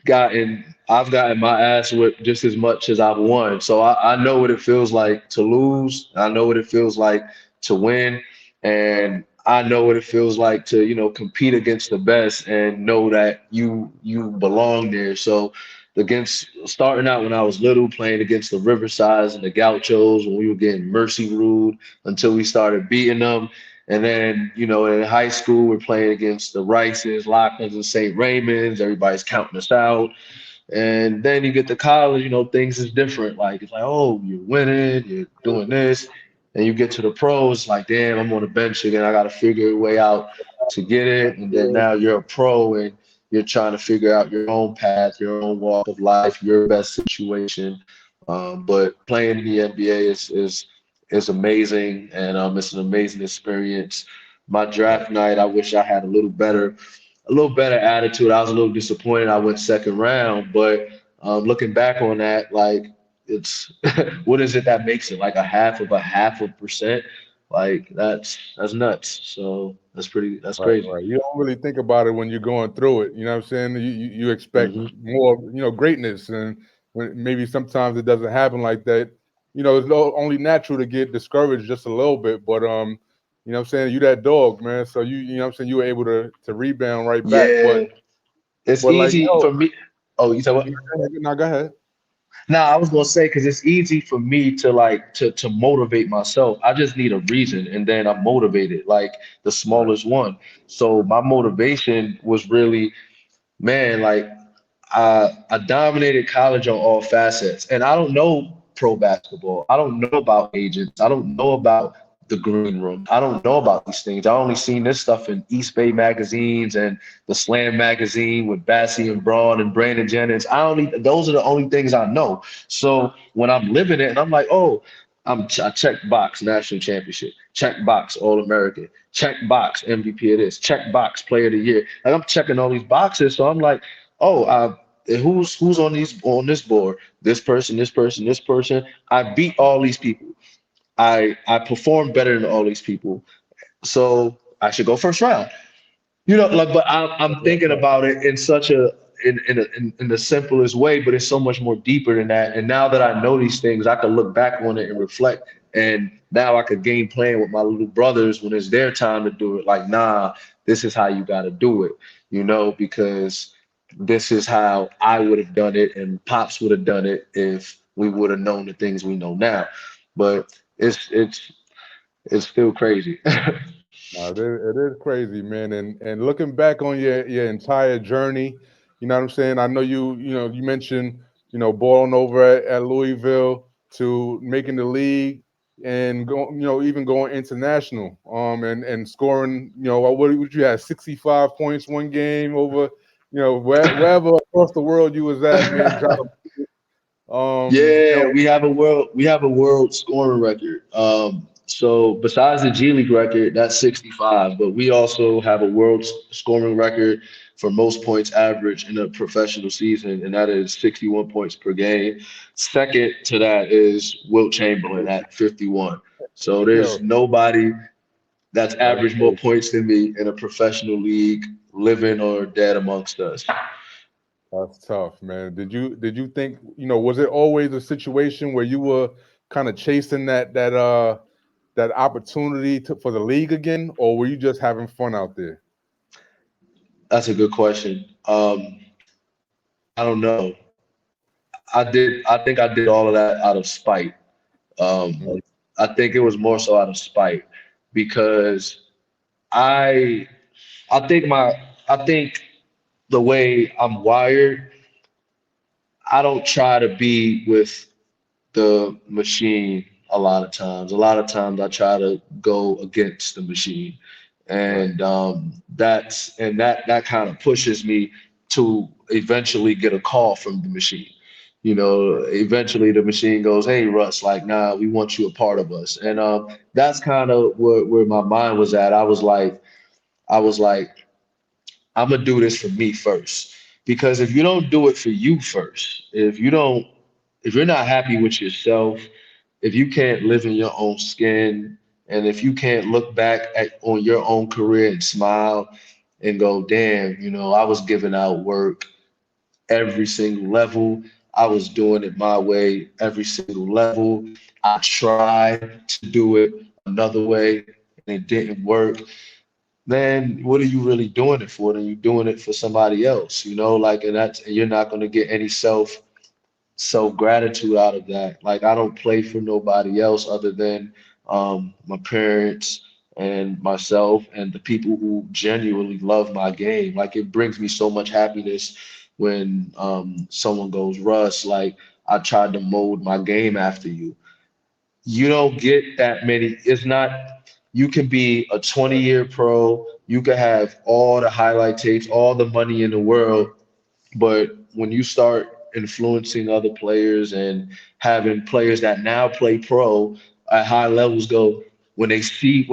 I've gotten my ass whipped just as much as I've won. So I know what it feels like to lose. I know what it feels like to win, and I know what it feels like to compete against the best and know that you belong there. So against starting out when I was little, playing against the Riversides and the Gauchos when we were getting mercy ruled until we started beating them. And then, in high school, we're playing against the Rices, Locklands, and St. Raymond's. Everybody's counting us out. And then you get to college, things is different. Like it's like, oh, you're winning, you're doing this. And you get to the pros, like, damn, I'm on the bench again. I got to figure a way out to get it. And then now you're a pro and you're trying to figure out your own path, your own walk of life, your best situation. But playing in the NBA is amazing, and it's an amazing experience. My Right. draft night, I wish I had a little better attitude. I was a little disappointed. I went second round, but looking back on that, like it's what is it that makes it like a half of percent? Like that's nuts. So that's Right, crazy. right. You don't really think about it when you're going through it. You know what I'm saying? You expect Hmm. more, greatness, and when maybe sometimes it doesn't happen like that. It's only natural to get discouraged just a little bit, but what I'm saying, you that dog, man. So you know what I'm saying, you were able to rebound right back. Yeah, it's But like, easy yo, for me. Oh, you said what? now go ahead. Now, I was gonna say because it's easy for me to like to motivate myself. I just need a reason, and then I'm motivated, like the Right. smallest one. So my motivation was really, man, like I dominated college on all facets, and I don't know pro basketball. I don't know about agents. I don't know about the green room. I don't know about these things. I only seen this stuff in East Bay magazines and the Slam magazine with Bassie and Braun and Brandon Jennings. I only those are the only things I know. So when I'm living it, and I'm like, oh, I check box national championship, check box All American, check box MVP of this, check box Player of the Year. Like I'm checking all these boxes, so I'm like, oh, who's on this board? This person, this person, this person. I beat all these people. I performed better than all these people. So I should go first round. Like, but I'm thinking about it in such a in the simplest way, but it's so much more deeper than that. And now that I know these things, I can look back on it and reflect. And now I could game plan with my little brothers when it's their time to do it. Like, nah, this is how you got to do it, because this is how I would have done it, and Pops would have done it if we would have known the things we know now. But it's still crazy. No, it is crazy, man. And looking back on your entire journey, you know what I'm saying? I know you mentioned, balling over at Louisville to making the league and going, even going international. And scoring, what would you have, 65 points one game over, wherever across the world you was at, man. Um, you Yeah, know, we have a world scoring record. So besides the G League record, that's 65, but we also have a world scoring record for most points average in a professional season, and that is 61 points per game. Second to that is Wilt Chamberlain at 51. So there's yo, nobody that's that's averaged more crazy. points than me in a professional league, living or dead amongst us. That's tough, man. Did you think, was it always a situation where you were kind of chasing that opportunity for the league again, or were you just having fun out there? That's a good question. I don't know. I think I did all of that out of spite. Um, Mhm. I think it was more so out of spite because I I think the way I'm wired, I don't try to be with the machine a lot of times. A lot of times I try to go against the machine. Right. And that kind of pushes me to eventually get a call from the machine. Eventually the machine goes, "Hey Russ, like, nah, we want you a part of us." And that's kind of where my mind was at. I was like, I'm gonna do this for me first. Because if you don't do it for you first, if you're not happy with yourself, if you can't live in your own skin, and if you can't look back on your own career and smile and go, damn, I was giving out work every single level. I was doing it my way every single level. I tried to do it another way and it didn't work. Then what are you really doing it for? Then you're doing it for somebody else, like, and you're not going to get any self gratitude out of that. Like I don't play for nobody else other than my parents and myself and the people who genuinely love my game. Like it brings me so much happiness when someone goes, Russ, like I tried to mold my game after you. You don't get that many. It's not. You can be a 20-year pro. You can have all the highlight tapes, all the money in the world, but when you start influencing other players and having players that now play pro at high levels go, when they see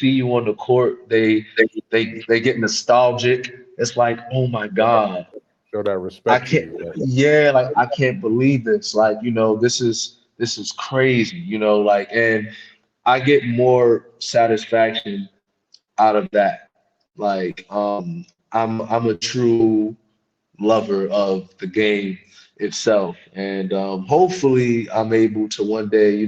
you on the court, they get nostalgic. It's like, oh my God, Show that I respect to can't, you. Like, yeah, like I can't believe this. Like, this is crazy, like, and I get more satisfaction out of that. Like, I'm a true lover of the game itself. And hopefully I'm able to one day,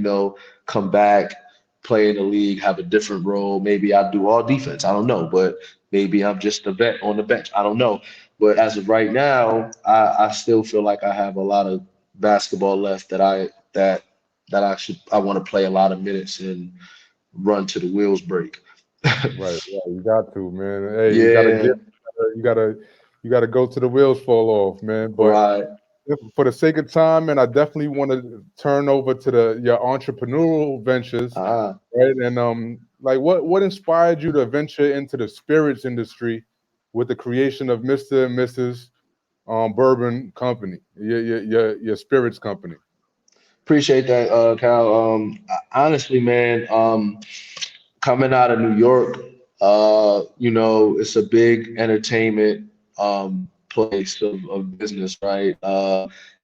come back, play in the league, have a different role. Maybe I do all defense. I don't know, but maybe I'm just a vet on the bench. I don't know. But as of right now, I still feel like I have a lot of basketball left that I want to play a lot of minutes and run to the wheels break. right, right. You got to, man. Hey, you gotta get. Yeah, You gotta. You gotta go to the wheels fall off, man. But right. for the sake of time, and I definitely want to turn over to your entrepreneurial ventures, Uh, right? And like what inspired you to venture into the spirits industry with the creation of Mr. and Mrs. Bourbon Company, your spirits company. Appreciate that, Kyle. Honestly, man, coming out of New York, it's a big entertainment place of business, right?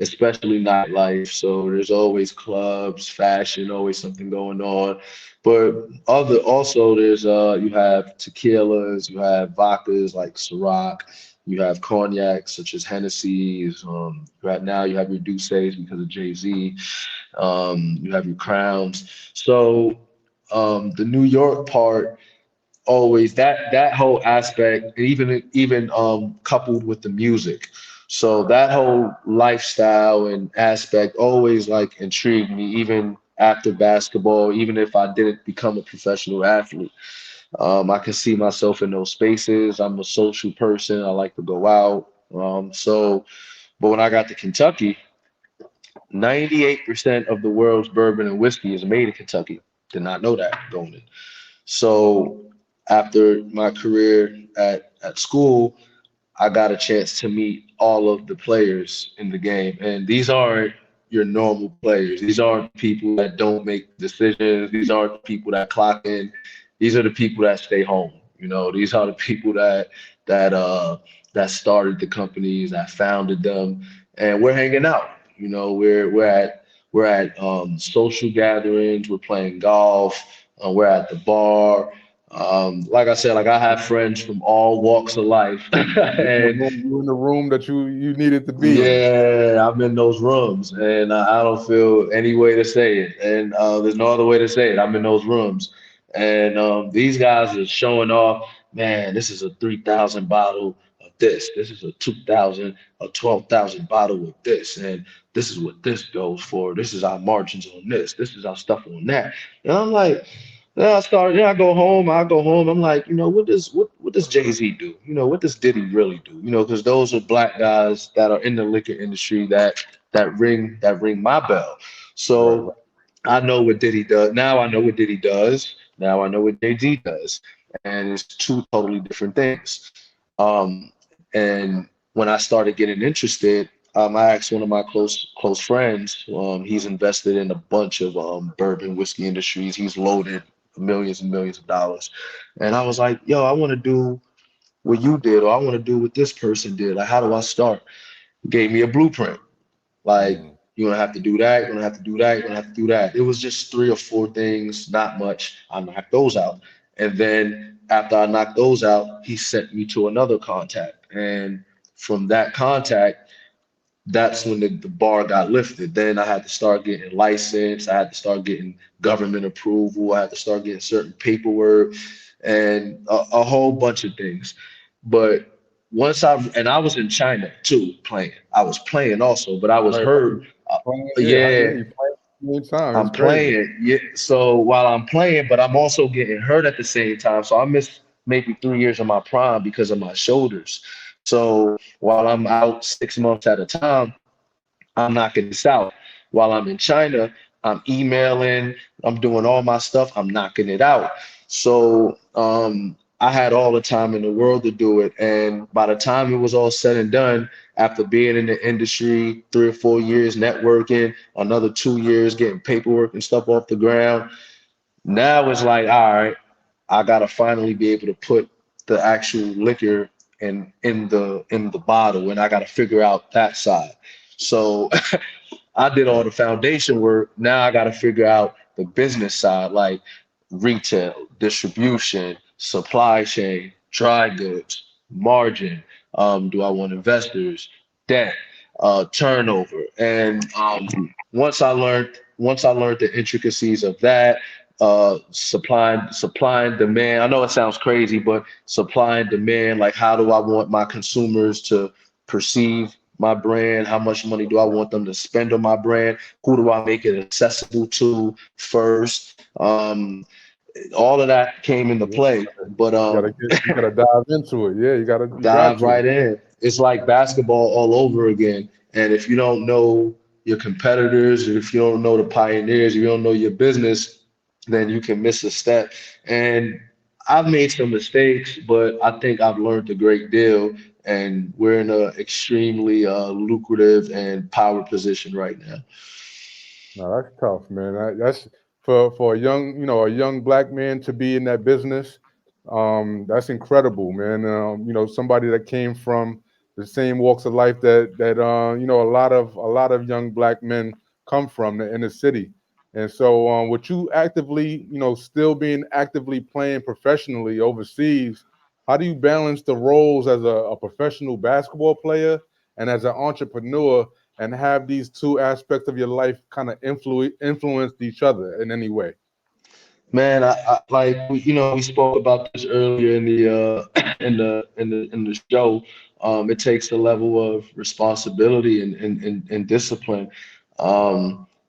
Especially nightlife. So there's always clubs, fashion, always something going on. But also there's you have tequilas, you have vodkas like Ciroc, you have cognac such as Hennessy's. Right now you have your Douces because of Jay-Z. You have your crowns. So the New York part, always that whole aspect, even coupled with the music. So that whole lifestyle and aspect always like intrigued me, even after basketball, even if I didn't become a professional athlete. I can see myself in those spaces. I'm a social person. I like to go out. But when I got to Kentucky, 98% of the world's bourbon and whiskey is made in Kentucky. Did not know that going in. So after my career at school, I got a chance to meet all of the players in the game. And these aren't your normal players. These aren't people that don't make decisions. These aren't the people that clock in. These are the people that stay home. These are the people that uh that started the companies, that founded them, and we're hanging out. We're at social gatherings, we're playing golf, we're at the bar. Like I said, like I have friends from all walks of life, and You in the room that you needed to be in. yeah, I'm in those rooms, and I don't feel any way to say it, and there's no other way to say it. I'm in those rooms, and these guys are showing off. Man, this is a 3,000 bottle of this. This is a 2,000, a 12,000 bottle of this, and this is what this goes for. This is our margins on this. This is our stuff on that. And I'm like, then I start. I go home. I go home. I'm like, what does Jay-Z do? What does Diddy really do? Because those are black guys that are in the liquor industry that ring my bell. Right, right. So I know what Diddy does. Now I know what Diddy does. Now I know what Jay-Z does, and it's two totally different things. Um, and when I started getting interested, I asked one of my close friends. He's invested in a bunch of bourbon whiskey industries. He's loaded millions and millions of dollars, and I was like, "Yo, I want to do what you did, or I want to do what this person did. Like, how do I start?" Gave me a blueprint. Like, Mm. you're gonna have to do that, you're gonna have to do that, you're gonna have to do that. It was just three or four things, not much. I knocked those out. And then after I knocked those out, he sent me to another contact. And from that contact, that's when the bar got lifted. Then I had to start getting licensed. I had to start getting government approval. I had to start getting certain paperwork and a whole bunch of things. But I was in China too playing. I was playing also, but I was Right, hurt. right. Uh, Playing, yeah, yeah, yeah, you playing time. It's I'm crazy. playing. Yeah. So while I'm playing, but I'm also getting hurt at the same time. So I missed maybe 3 years of my prime because of my shoulders. So while I'm out 6 months at a time, I'm knocking this out. While I'm in China, I'm emailing, I'm doing all my stuff, I'm knocking it out. So I had all the time in the world to do it. And by the time it was all said and done, after being in the industry 3 or 4 years networking, another 2 years getting paperwork and stuff off the ground, Now it's like, all right, I gotta finally be able to put the actual liquor in the bottle, and I gotta figure out that side. So I did all the foundation work. Now I gotta figure out the business side, like retail, distribution, supply chain, dry goods, margin. Do I want investors, debt, turnover? And once I learned the intricacies of that, supply and demand. I know it sounds crazy, but supply and demand, like how do I want my consumers to perceive my brand? How much money do I want them to spend on my brand? Who do I make it accessible to first? All of that came into Yeah, play, but you gotta dive into it. Yeah, you got dive to. right in. It's like basketball all over again. And if you don't know your competitors, or if you don't know the pioneers, if you don't know your business, then you can miss a step. And I've made some mistakes, but I think I've learned a great deal. And we're in an extremely lucrative and power position right now. No, that's tough, man. That's for a young, a young black man to be in that business. That's incredible, man. Somebody that came from the same walks of life that a lot of young black men come from in the city. And so, with you actively, still being actively playing professionally overseas, how do you balance the roles as a professional basketball player and as an entrepreneur, and have these two aspects of your life kind of influenced each other in any way? Man, I like we spoke about this earlier in the in the show. It takes a level of responsibility and discipline.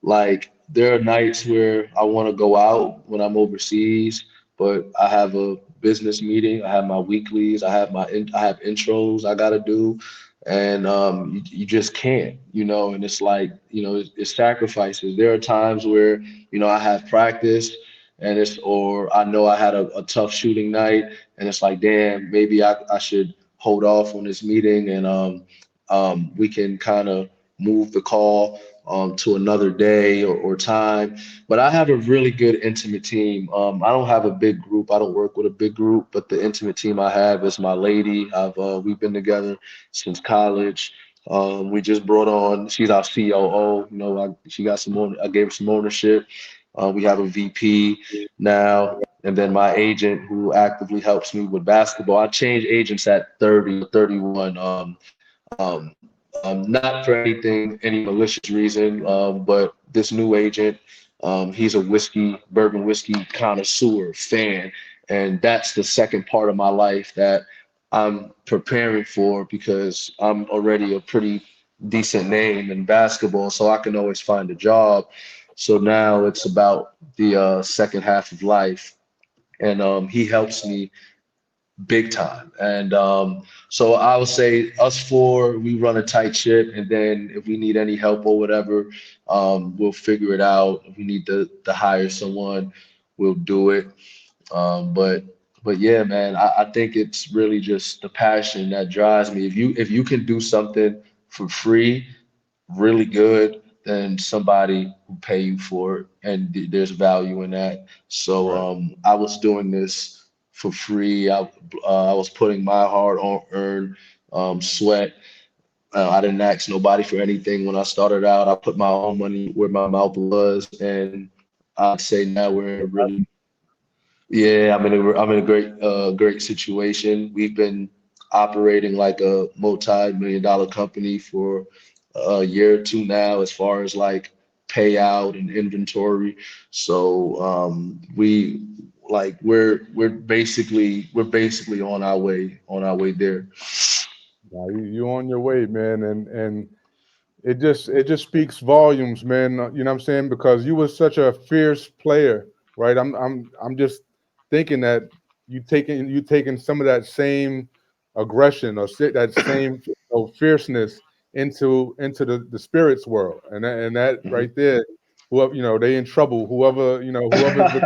Like there are nights where I want to go out when I'm overseas, but I have a business meeting. I have my weeklies. I have intros I got to do, and you just can't, And it's like it's sacrifices. There are times where I have practice and or I know I had a tough shooting night, and it's like, damn, maybe I should hold off on this meeting, and we can kind of move the call to another day or time. But I have a really good intimate team. I don't have a big group. I don't work with a big group, but the intimate team I have is my lady. We've been together since college. We just brought on. She's our COO. She got some. I gave her some ownership. We have a VP now, and then my agent who actively helps me with basketball. I changed agents at 30 or 31. Um, not for any malicious reason, but this new agent, he's a bourbon whiskey connoisseur fan, and that's the second part of my life that I'm preparing for because I'm already a pretty decent name in basketball, so I can always find a job. So now it's about the second half of life, and he helps me big time. And so I would say us four, we run a tight ship, and then if we need any help or whatever, we'll figure it out. If we need to hire someone, we'll do it. But yeah, man, I think it's really just the passion that drives me. If you can do something for free, really good, then somebody will pay you for it, and there's value in that. So Right. I was doing this for free. I was putting my hard-earned sweat. I didn't ask nobody for anything when I started out. I put my own money where my mouth was, and I'd say now we're in a really yeah, I'm in a great situation. We've been operating like a multi-million dollar company for a year or two now, as far as like payout and inventory. So we're basically on our way there. Now you on your way, man, and it just speaks volumes, man. You know what I'm saying? Because you were such a fierce player, right? I'm just thinking that you taking some of that same aggression or that same fierceness into the spirits world, and that right there, whoever they in trouble. Whoever's looking for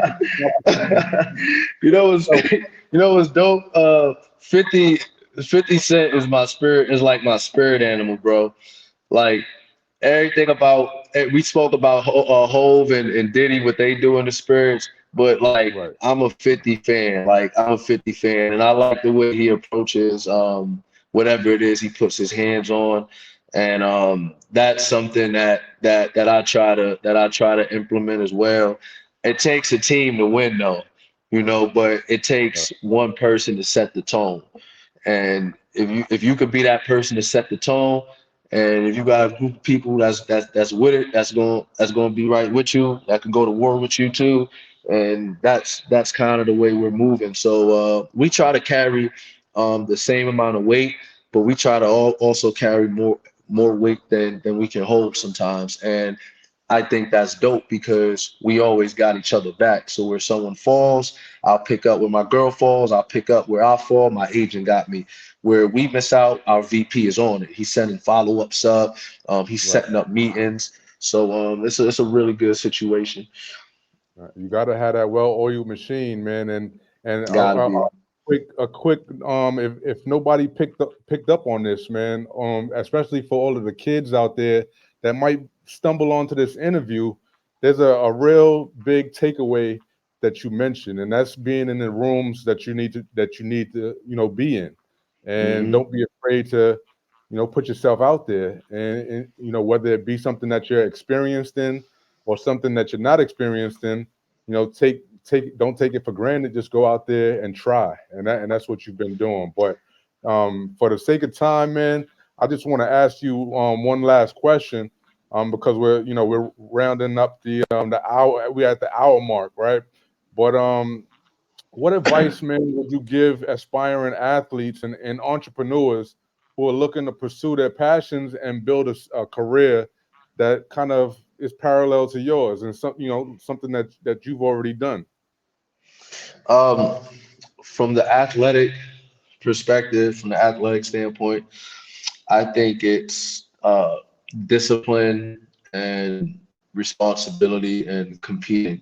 competition. What's dope? 50 Cent is my spirit, is like my spirit animal, bro. Like everything about we spoke about Hove and Diddy, what they do in the spirits. But like Right. I'm a 50 fan. Like I'm a 50 fan, and I like the way he approaches whatever it is he puts his hands on, and that's something that I try to implement as well. It takes a team to win, though, but it Right. takes one person to set the tone. And if you could be that person to set the tone, and if you got a group of people that's with it, that's gonna be right with you, that can go to war with you too, and that's kind of the way we're moving. So we try to carry the same amount of weight, but we try to also carry more weight than we can hold sometimes. And I think that's dope because we always got each other back. So where someone falls, I'll pick up where my girl falls. I'll pick up where I fall. My agent got me. Where we miss out, our VP is on it. He's sending follow-ups up. He's Right. setting up meetings. So it's a really good situation. Right. You got to have that well-oiled machine, man. And Gotta be. a quick if nobody picked up on this, man, especially for all of the kids out there that might stumble onto this interview, there's a real big takeaway that you mentioned, and that's being in the rooms that you need to be in, and Hmm. don't be afraid to put yourself out there, and whether it be something that you're experienced in or something that you're not experienced in, don't take it for granted. Just go out there and try, and that's what you've been doing. But for the sake of time, man, I just want to ask you one last question, because we're rounding up the hour. We're at the hour mark, right? But what advice, man, would you give aspiring athletes and entrepreneurs who are looking to pursue their passions and build a career that kind of is parallel to yours, and something that you've already done? Um, from the athletic perspective, from the athletic standpoint, I think it's discipline and responsibility and competing.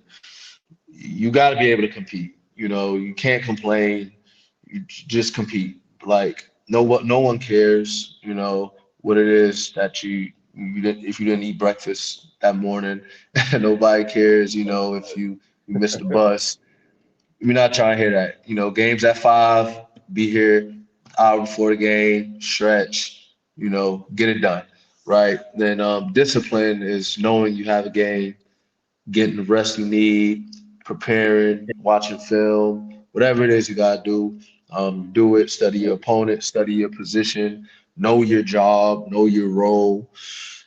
You got to be able to compete. You can't complain. You just compete. Like no one cares. What it is that you didn't if you didn't eat breakfast that morning. Nobody cares. If you missed the bus. We're not trying to hear that. Games at 5, be here hour before the game, stretch, get it done, right? Then discipline is knowing you have a game, getting the rest you need, preparing, watching film, whatever it is you gotta do. Do it. Study your opponent, study your position, know your job, know your role,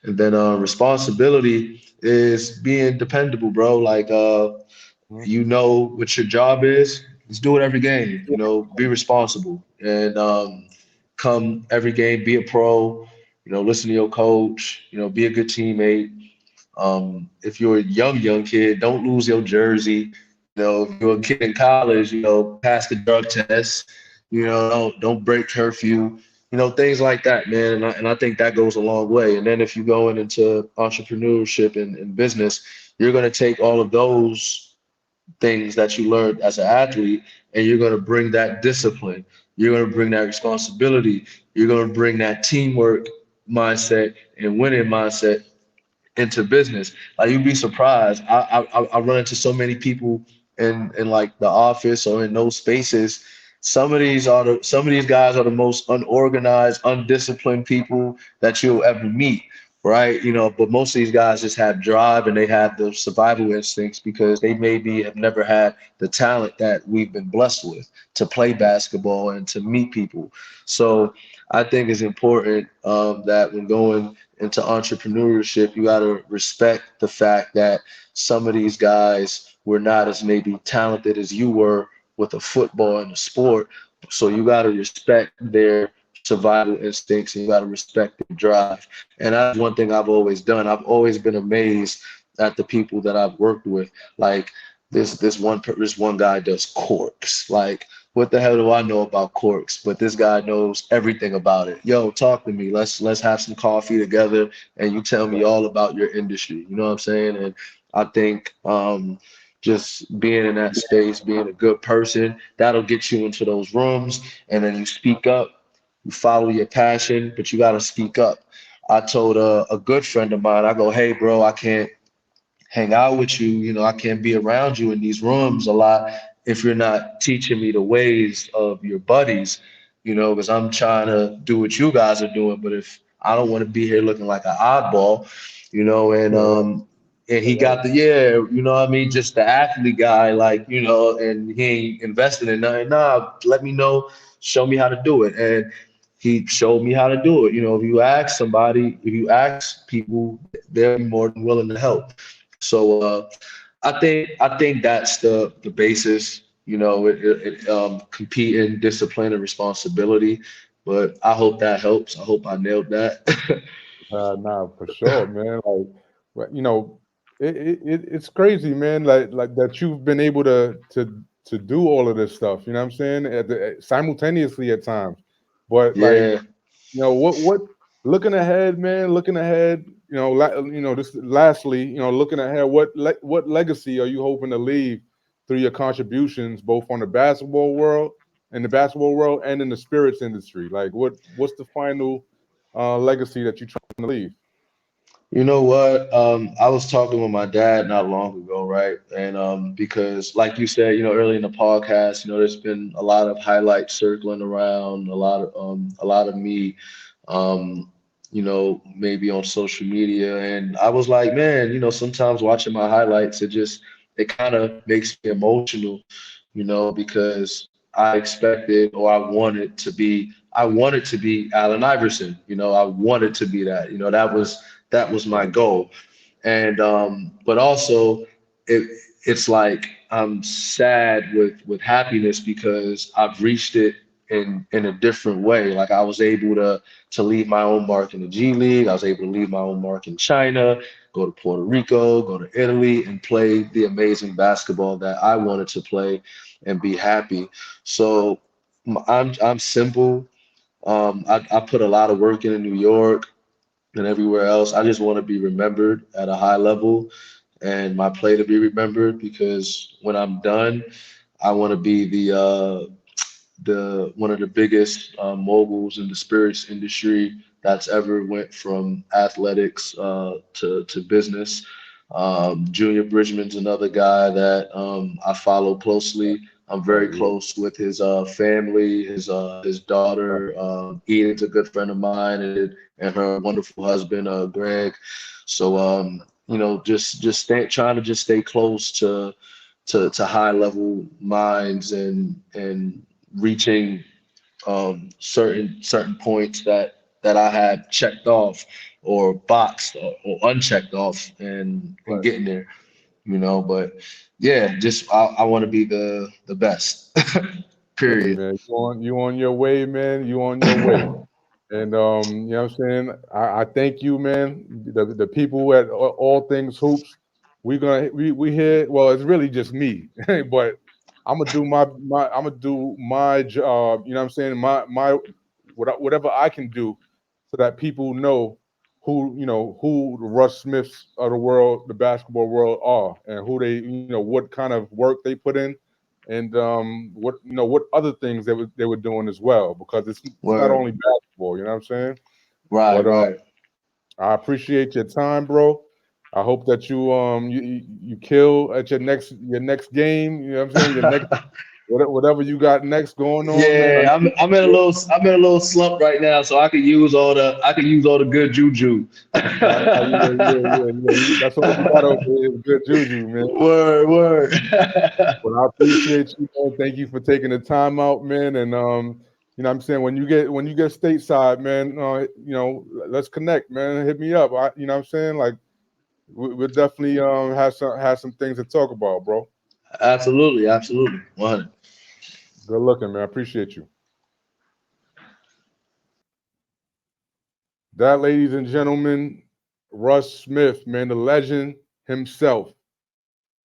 and then responsibility is being dependable, bro. Like Mhm. you know what your job is. Just do it every game. Be responsible and come every game. Be a pro. Listen to your coach. Be a good teammate. If you're a young kid, don't lose your jersey. If you're a kid in college, pass the drug test. Don't break curfew. Things like that, man. And I think that goes a long way. And then if you go into entrepreneurship and business, you're going to take all of those things that you learned as an athlete, and you're going to bring that discipline. You're going to bring that responsibility. You're going to bring that teamwork mindset and winning mindset into business. Like you'd be surprised. I run into so many people in like the office or in those spaces. Some of these guys are the most unorganized, undisciplined people that you'll ever meet, right? But most of these guys just have drive and they have the survival instincts because they maybe have never had the talent that we've been blessed with to play basketball and to meet people. So I think it's important that when going into entrepreneurship, you got to respect the fact that some of these guys were not as maybe talented as you were with a football and a sport. So you got to respect their survival instincts and you got to respect their drive. And that's one thing I've always done. I've always been amazed at the people that I've worked with. Like this one guy does corks. Like what the hell do I know about corks? But this guy knows everything about it. Yo, talk to me. Let's have some coffee together and you tell me Right. all about your industry. You know what I'm saying? And I think just being in that space, being a good person, that'll get you into those rooms. And then you speak up, you follow your passion, but you got to speak up. I told a good friend of mine, I go, hey, bro, I can't hang out with you. You know, I can't be around you in these rooms a lot if you're not teaching me the ways of your buddies, you know, because I'm trying to do what you guys are doing. But if I don't want to be here looking like an oddball, you know, Right, and he right, got the, yeah, you know what I mean, just the athlete guy, like, you know, and he ain't invested in nothing. Nah, let me know, show me how to do it. And he showed me how to do it. You know, if you ask somebody, if you ask people, they'll be more than willing to help. So I think that's the basis. You know, competing, discipline, and responsibility. But I hope that helps. I hope I nailed that. nah, for sure, man. Like, you know, it's crazy, man. Like that you've been able to do all of this stuff. You know what I'm saying? Simultaneously at times, but like, Yeah. you know what looking ahead, man, looking ahead, this lastly, looking ahead, what legacy are you hoping to leave through your contributions both on the basketball world and in the spirits industry? Like what's the final legacy that you're trying to leave? You know what? I was talking with my dad not long ago, right? And because, like you said, you know, early in the podcast, you know, there's been a lot of highlights circling around, a lot of me, um, you know, maybe on social media, and I was like, man, you know, sometimes watching my highlights, it kind of makes me emotional, you know, because I expected or I wanted to be Allen Iverson, you know, I wanted to be that, you know, that was my Right, goal. And but also it it's like I'm sad with happiness because I've reached it in a different way. Like I was able to leave my own mark in the G League. I was able to leave my own mark in China, go to Puerto Rico, go to Italy, and play the amazing basketball that I wanted to play and be happy. So I'm simple. I put a lot of work in New York and everywhere else. I just want to be remembered at a high level and my play to be remembered because when I'm done, I want to be the one of the biggest moguls in the spirits industry that's ever went from athletics to business. Junior Bridgman's another guy that I follow closely. I'm very right, yeah, close with his family, his daughter. Ian's a good friend of mine, and her wonderful husband, Greg. So you know, trying to just stay close to high level minds and reaching certain points that I had checked off or boxed or unchecked off and right. getting there, you know. But yeah, just I want to be the best. Hey Period. man, you on your way, man. You on your way. And you know what I'm saying? I thank you, man. The people at All Things Hoops, we here. Well, it's really just me, but I'm gonna do I'm gonna do my job. You know what I'm saying? Whatever I can do, so that people know who the Russ Smiths of the world, the basketball world are, and who they what kind of work they put in, and what other things they were doing as well, because it's not Word. only basketball. You know what I'm saying? Right, But right. I appreciate your time, bro. I hope that you kill at your next game. You know what I'm saying? Your next whatever you got next going on, man. I Yeah, know I'm in a little slump right now, so I could use all the good juju. yeah. That's all you got over here is good juju, man. Word, word. But I appreciate you, man. Thank you for taking the time out, man. And what I'm saying, when you get stateside, man, let's connect, man. Hit me up. What I'm saying, like we'll definitely have some things to talk about, bro. Absolutely, absolutely. 100. Good looking, man. I appreciate you. That, ladies and gentlemen, Russ Smith, man, the legend himself.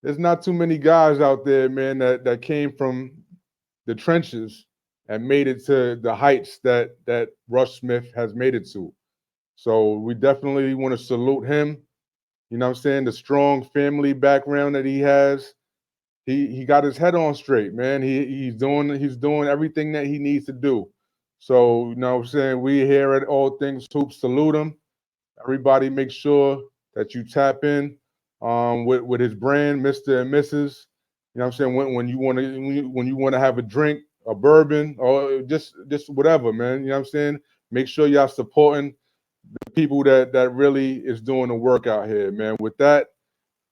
There's not too many guys out there, man, that came from the trenches and made it to the heights that Russ Smith has made it to. So we definitely want to salute him. You know what I'm saying? The strong family background that he has. He got his head on straight, man. He's doing everything that he needs to do. So, you know what I'm saying? We here at All Things Hoops salute him. Everybody make sure that you tap in with his brand, Mr. and Mrs. You know what I'm saying? When you want to when you want to have a drink, a bourbon, or just whatever, man. You know what I'm saying? Make sure y'all supporting the people that really is doing the work out here, man. With that,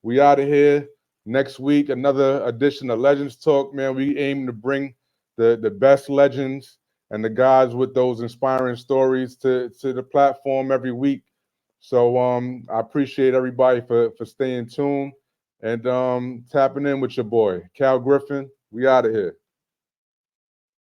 we out of here. Next week, another edition of Legends Talk, man. We aim to bring the best legends and the guys with those inspiring stories to the platform every week. So I appreciate everybody for staying tuned and tapping in with your boy, Cal Griffin. We out of here.